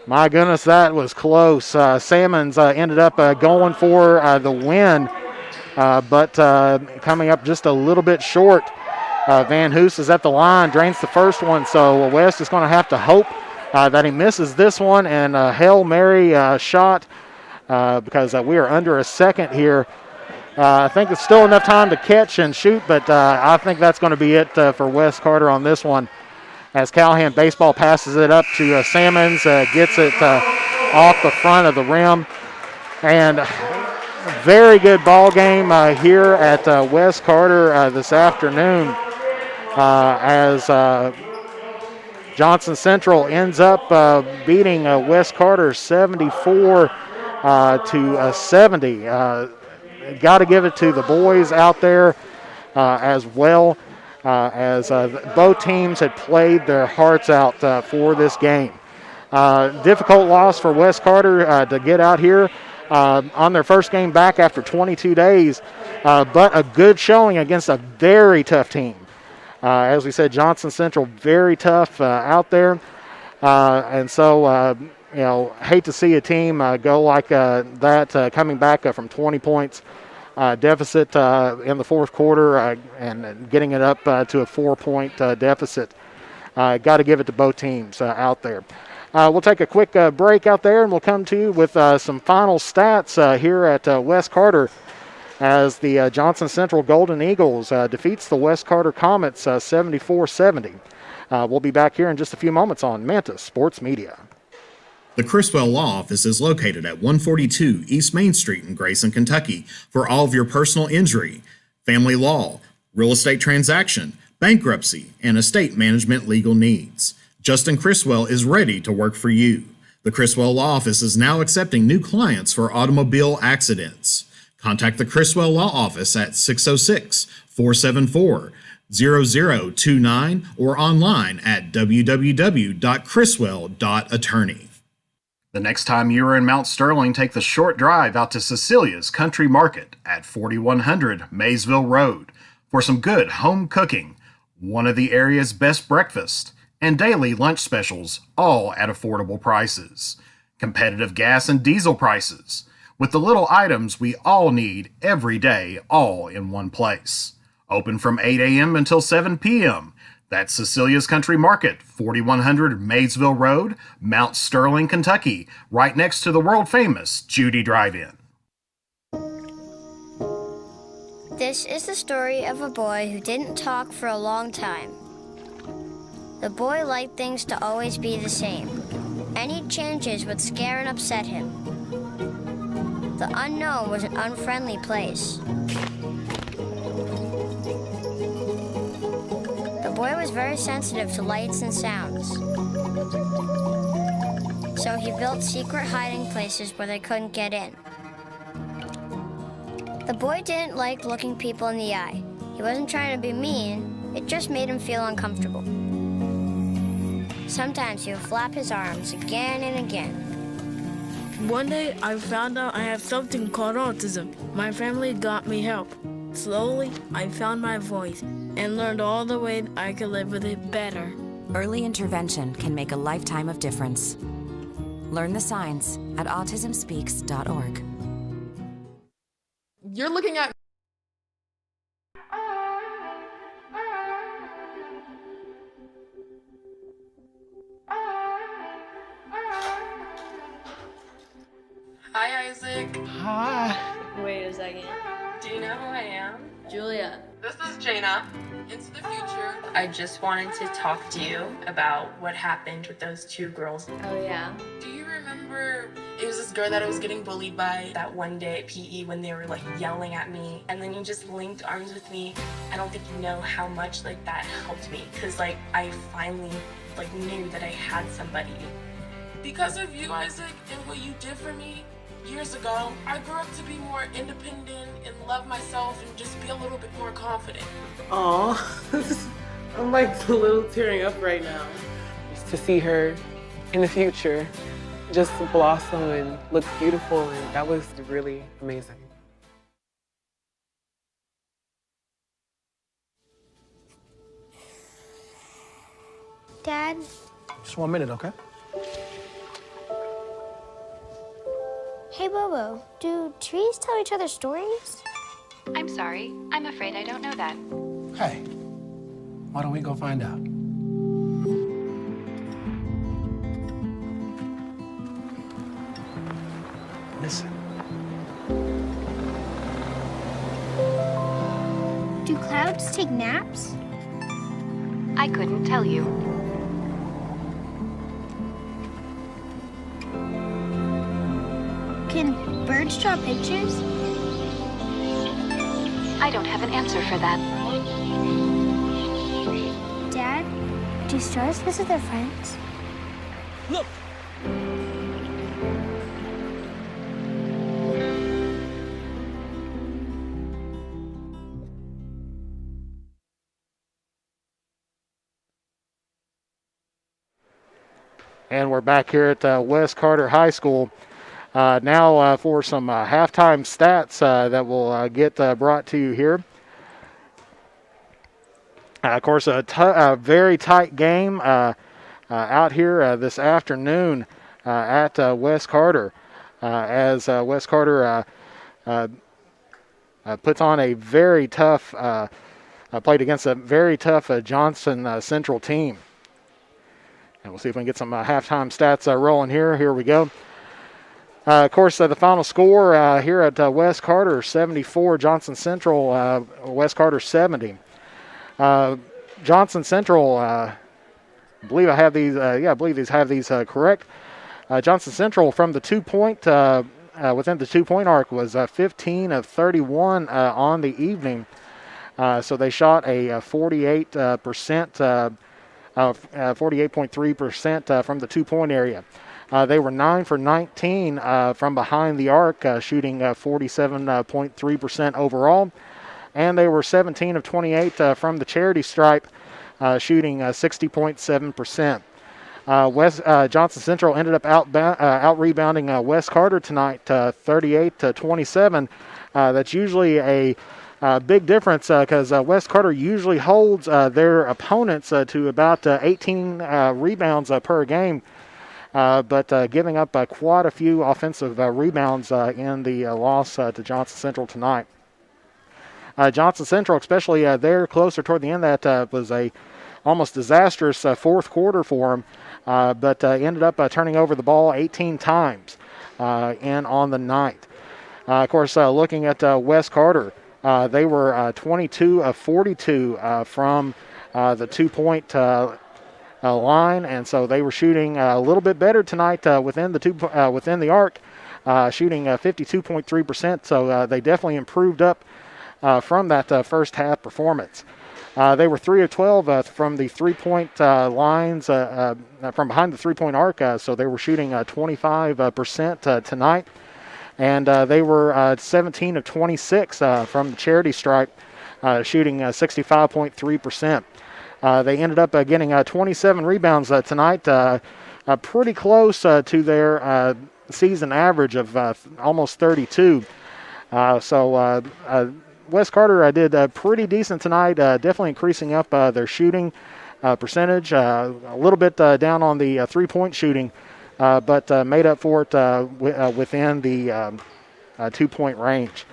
My goodness, that was close. Sammons ended up going for the win, but coming up just a little bit short. Van Hoos is at the line, drains the first one, so West is going to have to hope that he misses this one, and a Hail Mary shot because we are under a second here. I think it's still enough time to catch and shoot, but I think that's going to be it for West Carter on this one. As Callahan baseball passes it up to Sammons, gets it off the front of the rim. And very good ball game here at West Carter this afternoon as Johnson Central ends up beating West Carter 74 to 70. Got to give it to the boys out there as well. As both teams had played their hearts out for this game. Difficult loss for West Carter to get out here on their first game back after 22 days, but a good showing against a very tough team. As we said, Johnson Central, very tough out there. And so, hate to see a team go like that, coming back from 20 points. Deficit in the fourth quarter and getting it up to a 4-point deficit. Got to give it to both teams out there. We'll take a quick break out there, and we'll come to you with some final stats here at West Carter as the Johnson Central Golden Eagles defeats the West Carter Comets 74-70. We'll be back here in just a few moments on Mantis Sports Media. The Criswell Law Office is located at 142 East Main Street in Grayson, Kentucky for all of your personal injury, family law, real estate transaction, bankruptcy, and estate management legal needs. Justin Criswell is ready to work for you. The Criswell Law Office is now accepting new clients for automobile accidents. Contact the Criswell Law Office at 606-474-0029 or online at www.criswell.attorney. The next time you are in Mount Sterling, take the short drive out to Cecilia's Country Market at 4100 Maysville Road. for some good home cooking, one of the area's best breakfasts, and daily lunch specials, all at affordable prices. Competitive gas and diesel prices, with the little items we all need every day, all in one place. Open from 8 a.m. until 7 p.m. That's Cecilia's Country Market, 4100 Maysville Road, Mount Sterling, Kentucky, right next to the world-famous Judy Drive-In. This is the story of a boy who didn't talk for a long time. The boy liked things to always be the same. Any changes would scare and upset him. The unknown was an unfriendly place. The boy was very sensitive to lights and sounds. So he built secret hiding places where they couldn't get in. The boy didn't like looking people in the eye. He wasn't trying to be mean, it just made him feel uncomfortable. Sometimes he would flap his arms again and again. One day, I found out I have something called autism. My family got me help. Slowly, I found my voice and learned all the ways I could live with it better. Early intervention can make a lifetime of difference. Learn the signs at autismspeaks.org. You're looking at Hi, Isaac. Hi. Wait a second. Do you know who I am? Julia. This is Jaina. Into the future. I just wanted to talk to you about what happened with those two girls. Oh, yeah. Do you remember it was this girl that I was getting bullied by that one day at PE when they were like yelling at me, and then you just linked arms with me? I don't think you know how much like that helped me, because like I finally like knew that I had somebody. Because of you, Isaac, and what you did for me years ago, I grew up to be more independent and love myself and just be a little bit more confident. Aw, I'm like a little tearing up right now. Just to see her in the future just blossom and look beautiful, and that was really amazing. Dad? Just 1 minute, okay? Hey, Bobo, do trees tell each other stories? I'm sorry. I'm afraid I don't know that. Hey, why don't we go find out? Listen. Do clouds take naps? I couldn't tell you. Can birds draw pictures? I don't have an answer for that. Dad, do stars visit their friends? Look! And we're back here at West Carter High School. Now for some halftime stats that will get brought to you here. Of course, a very tight game out here this afternoon at West Carter as West Carter puts on a very tough, played against a very tough Johnson Central team. And we'll see if we can get some halftime stats rolling here. Here we go. Of course, the final score here at West Carter, 74. Johnson Central, West Carter 70. Johnson Central, I believe I have these. I believe these have these correct. Johnson Central from the 2-point, within the 2-point arc was 15 of 31 on the evening. So they shot a 48%. 48.3% from the 2-point area. They were 9 for 19 from behind the arc, shooting 47.3% overall. And they were 17 of 28 from the charity stripe, shooting 60.7%. Johnson Central ended up out-rebounding West Carter tonight, 38-27. That's usually a Big difference because West Carter usually holds their opponents to about 18 rebounds per game, but giving up quite a few offensive rebounds in the loss to Johnson Central tonight. Johnson Central, especially there closer toward the end, that was a almost disastrous fourth quarter for them, but ended up turning over the ball 18 times in on the night. Of course, looking at West Carter, they were 22 of 42 from the 2-point line, and so they were shooting a little bit better tonight within the arc, shooting 52.3%. So they definitely improved up from that first half performance. They were 3 of 12 from the 3-point lines from behind the 3-point arc, so they were shooting 25% tonight. And they were 17 of 26 from the charity stripe, shooting 65.3%. They ended up getting 27 rebounds tonight, pretty close to their season average of almost 32. So West Carter did pretty decent tonight, definitely increasing up their shooting percentage, a little bit down on the 3-point shooting, but made up for it within the 2-point range.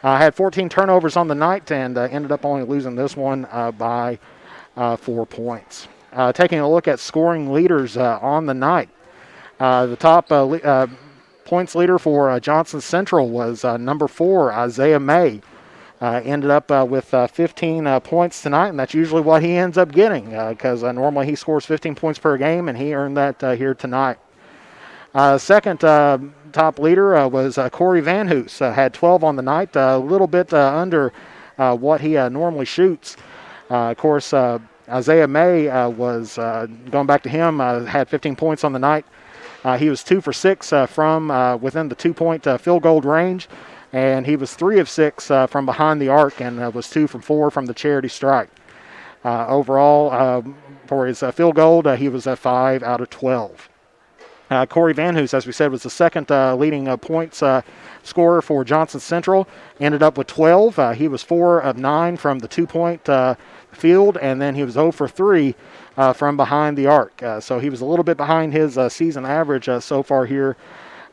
Had 14 turnovers on the night and ended up only losing this one by 4 points. Taking a look at scoring leaders on the night, the top points leader for Johnson Central was number 4, Isaiah May. Ended up with 15 points tonight, and that's usually what he ends up getting because normally he scores 15 points per game, and he earned that here tonight. Second top leader was Corey Van Hoos, had 12 on the night, a little bit under what he normally shoots. Of course, Isaiah May was, going back to him, had 15 points on the night. He was 2 for 6 from within the 2-point field goal range, and he was 3 of 6 from behind the arc and was 2 from 4 from the charity stripe. Overall, for his field goal, he was 5 out of 12. Corey Van Hoos, as we said, was the second leading points scorer for Johnson Central. Ended up with 12. He was 4 of 9 from the 2-point field, and then he was 0 for 3 from behind the arc. So he was a little bit behind his season average so far here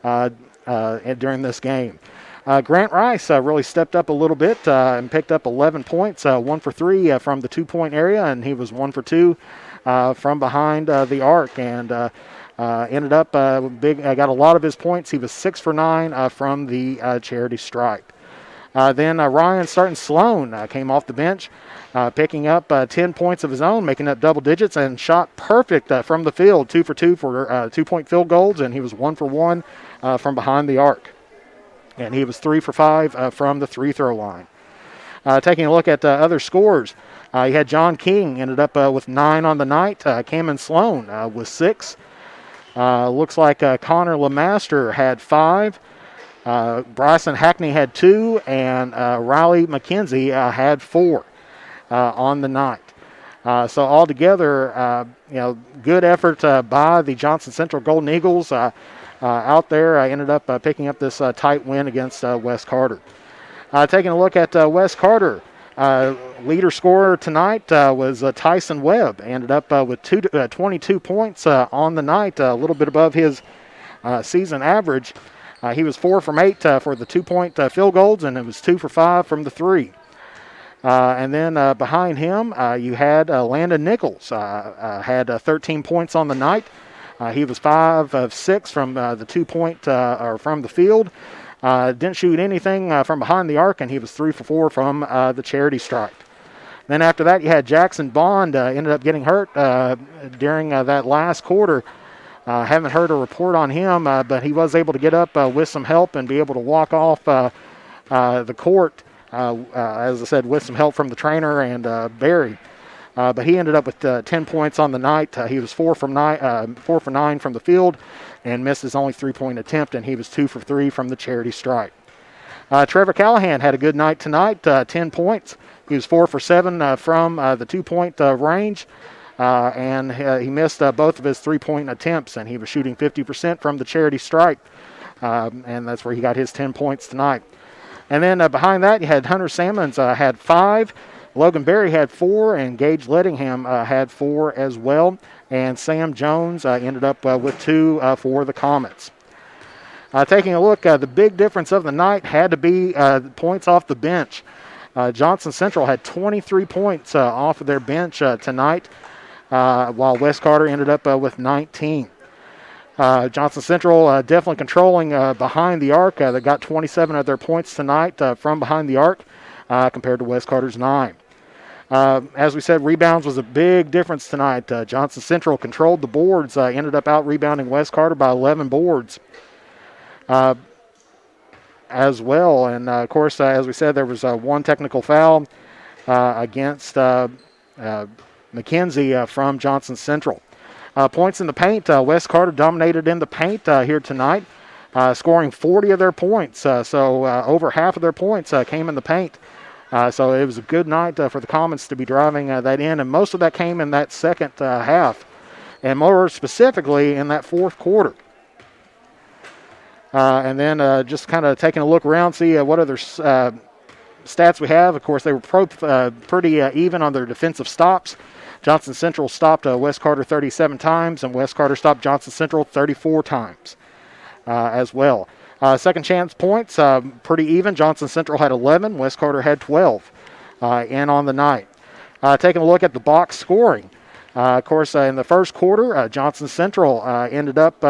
during this game. Grant Rice really stepped up a little bit and picked up 11 points, 1 for 3 from the 2-point area, and he was 1 for 2 from behind the arc, and ended up got a lot of his points. He was 6 for 9 from the charity stripe. Then Ryan Starton Sloan came off the bench, picking up 10 points of his own, making up double digits, and shot perfect from the field, 2 for 2 for 2-point field goals, and he was 1 for 1 from behind the arc. And he was 3 for 5 from the free-throw line. Taking a look at other scores, you had John King ended up with 9 on the night. Cameron Sloan with 6. Looks like Connor LeMaster had 5. Bryson Hackney had 2, and Riley McKenzie had 4 on the night. So altogether, good effort by the Johnson Central Golden Eagles out there. Ended up picking up this tight win against West Carter. Taking a look at West Carter, leader scorer tonight was Tyson Webb. Ended up with 22 points on the night, a little bit above his season average. He was 4 from 8 for the 2-point field goals, and it was 2 for 5 from the 3. And then behind him, you had Landon Nichols, had 13 points on the night. He was 5 of 6 from the 2-point or from the field. Didn't shoot anything from behind the arc, and he was 3 for 4 from the charity stripe. Then after that, you had Jackson Bond, ended up getting hurt during that last quarter. Haven't heard a report on him, but he was able to get up with some help and be able to walk off the court, as I said, with some help from the trainer and Barry. But he ended up with 10 points on the night. He was 4 for 9 from the field and missed his only 3-point attempt, and he was 2 for 3 from the charity stripe. Trevor Callahan had a good night tonight, 10 points. He was 4 for 7 from the 2-point range, and he missed both of his 3-point attempts, and he was shooting 50% from the charity stripe, and that's where he got his 10 points tonight. And then behind that, you had Hunter Salmons had 5. Logan Berry had 4, and Gage Lettingham had 4 as well. And Sam Jones ended up with 2 for the Comets. Taking a look, the big difference of the night had to be points off the bench. Johnson Central had 23 points off of their bench tonight, while West Carter ended up with 19. Johnson Central definitely controlling behind the arc. They got 27 of their points tonight from behind the arc compared to West Carter's 9. As we said, rebounds was a big difference tonight. Johnson Central controlled the boards, ended up out-rebounding West Carter by 11 boards as well. And, of course, as we said, there was one technical foul against McKenzie from Johnson Central. Points in the paint, West Carter dominated in the paint here tonight, scoring 40 of their points. So over half of their points came in the paint. So it was a good night for the Comets to be driving that in, and most of that came in that second half, and more specifically in that fourth quarter. And then just kind of taking a look around, see what other stats we have. Of course, they were pretty even on their defensive stops. Johnson Central stopped West Carter 37 times, and West Carter stopped Johnson Central 34 times as well. Second chance points, pretty even. Johnson Central had 11. West Carter had 12 in on the night. Taking a look at the box scoring. Of course, in the first quarter, Johnson Central ended up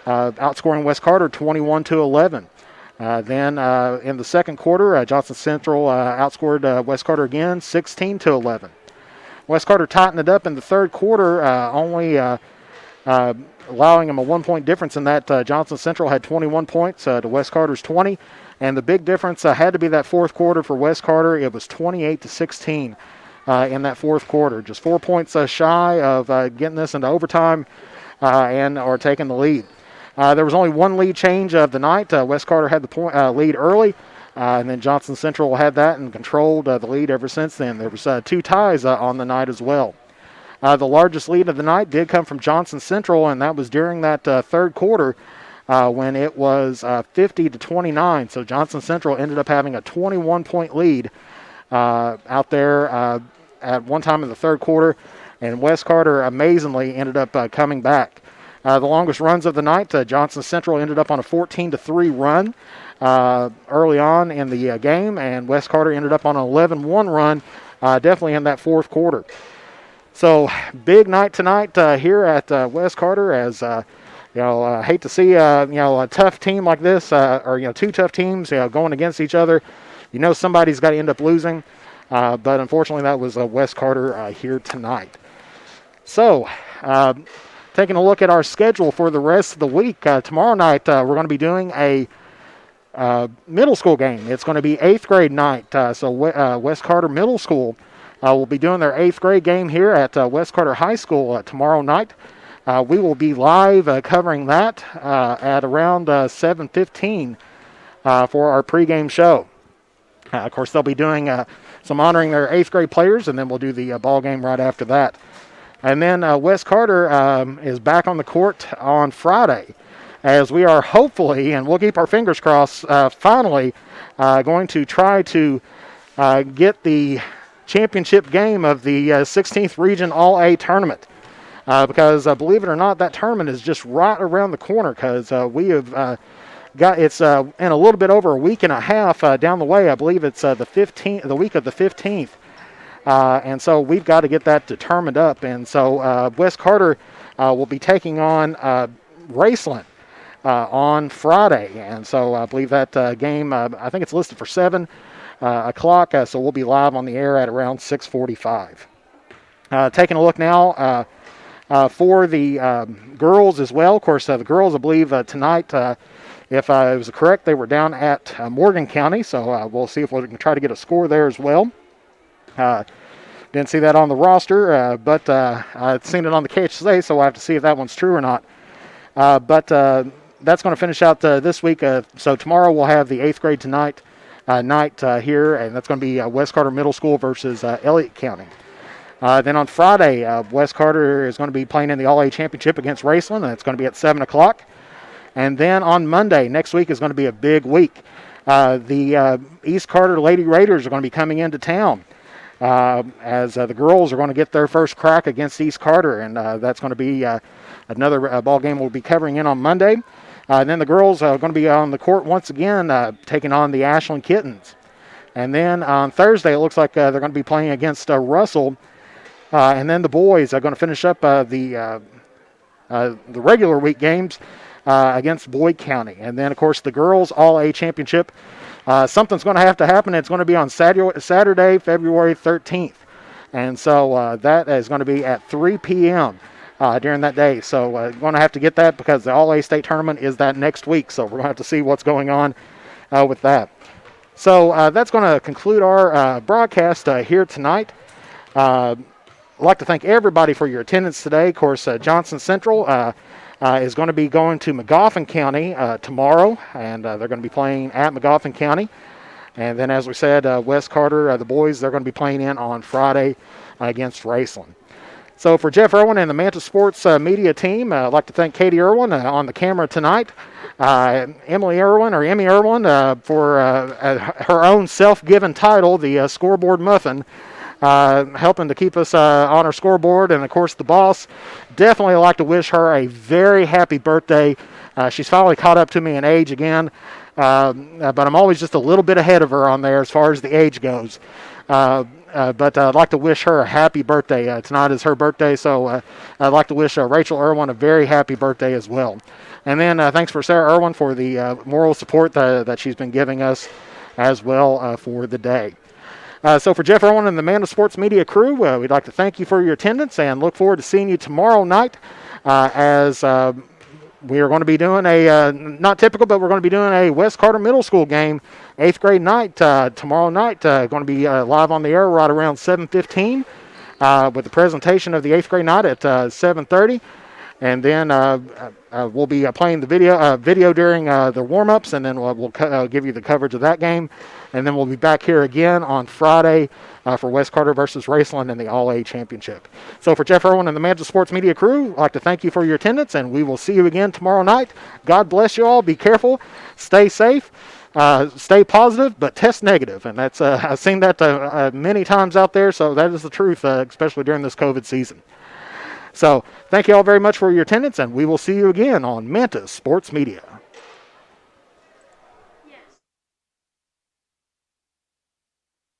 outscoring West Carter 21-11. Then in the second quarter, Johnson Central outscored West Carter again 16-11. West Carter tightened it up in the third quarter, only allowing them a 1-point difference in that. Johnson Central had 21 points to West Carter's 20. And the big difference had to be that fourth quarter for West Carter. It was 28-16 in that fourth quarter. Just 4 points shy of getting this into overtime or taking the lead. There was only one lead change of the night. West Carter had the lead early. And then Johnson Central had that and controlled the lead ever since then. There was 2 ties on the night as well. The largest lead of the night did come from Johnson Central, and that was during that third quarter when it was 50-29. So Johnson Central ended up having a 21-point lead out there at one time in the third quarter, and West Carter amazingly ended up coming back. The longest runs of the night, Johnson Central ended up on a 14-3 run early on in the game, and West Carter ended up on an 11-1 run definitely in that fourth quarter. So big night tonight here at West Carter, as hate to see a tough team like this, or 2 tough teams going against each other. Somebody's got to end up losing, but unfortunately that was West Carter here tonight. So taking a look at our schedule for the rest of the week, tomorrow night we're going to be doing a middle school game. It's going to be 8th grade night, so West Carter Middle School will be doing their 8th grade game here at West Carter High School tomorrow night. We will be live covering that at around 7:15 for our pregame show. Of course, they'll be doing some honoring their 8th grade players, and then we'll do the ball game right after that. And then West Carter is back on the court on Friday, as we are hopefully, and we'll keep our fingers crossed, finally going to try to get the championship game of the 16th Region All-A tournament. Because believe it or not, that tournament is just right around the corner, because we have got, it's in a little bit over a week and a half down the way. I believe it's the week of the 15th. And so we've got to get that determined up. And so West Carter will be taking on Raceland on Friday. And so I believe that game, I think it's listed for 7 o'clock. So we'll be live on the air at around 6:45. Taking a look now for the girls as well. Of course, the girls, I believe, tonight, if I was correct, they were down at Morgan County. So we'll see if we can try to get a score there as well. Didn't see that on the roster, but I've seen it on the KHSA, so we'll have to see if that one's true or not. But that's going to finish out this week. So tomorrow we'll have the 8th grade night here, and that's going to be West Carter Middle School versus Elliott County. Then on Friday, West Carter is going to be playing in the All-A Championship against Raceland, and it's going to be at 7 o'clock. And then on Monday, next week, is going to be a big week. The East Carter Lady Raiders are going to be coming into town as the girls are going to get their first crack against East Carter, and that's going to be another ball game we'll be covering in on Monday. And then the girls are going to be on the court once again, taking on the Ashland Kittens. And then on Thursday, it looks like they're going to be playing against Russell. And then the boys are going to finish up the regular week games against Boyd County. And then, of course, the girls All-A Championship. Something's going to have to happen. It's going to be on Saturday, February 13th. And so that is going to be at 3 p.m. During that day. So we're going to have to get that because the All-A State Tournament is that next week. So we're going to have to see what's going on with that. So that's going to conclude our broadcast here tonight. I'd like to thank everybody for your attendance today. Of course, Johnson Central is going to be going to Magoffin County tomorrow, and they're going to be playing at Magoffin County. And then, as we said, West Carter, the boys, they're going to be playing in on Friday against Raceland. So for Jeff Irwin and the Manta Sports media team, I'd like to thank Katie Irwin on the camera tonight. Emmy Irwin for her own self-given title, the Scoreboard Muffin, helping to keep us on our scoreboard. And, of course, the boss, definitely like to wish her a very happy birthday. She's finally caught up to me in age again, but I'm always just a little bit ahead of her on there as far as the age goes. But I'd like to wish her a happy birthday. Tonight is her birthday, so I'd like to wish Rachel Irwin a very happy birthday as well. And then thanks for Sarah Irwin for the moral support that she's been giving us as well for the day. So for Jeff Irwin and the Manta Sports Media crew, we'd like to thank you for your attendance and look forward to seeing you tomorrow night as we are going to be doing a, not typical, but we're going to be doing a West Carter Middle School game, 8th grade night, tomorrow night. Going to be live on the air right around 7:15 with the presentation of the 8th grade night at 7:30. And then we'll be playing the video during the warm-ups, and then we'll give you the coverage of that game. And then we'll be back here again on Friday for West Carter versus Raceland in the All-A Championship. So for Jeff Irwin and the Manta Sports Media crew, I'd like to thank you for your attendance, and we will see you again tomorrow night. God bless you all. Be careful. Stay safe. Stay positive, but test negative. And that's I've seen that many times out there, so that is the truth, especially during this COVID season. So thank you all very much for your attendance, and we will see you again on Manta Sports Media.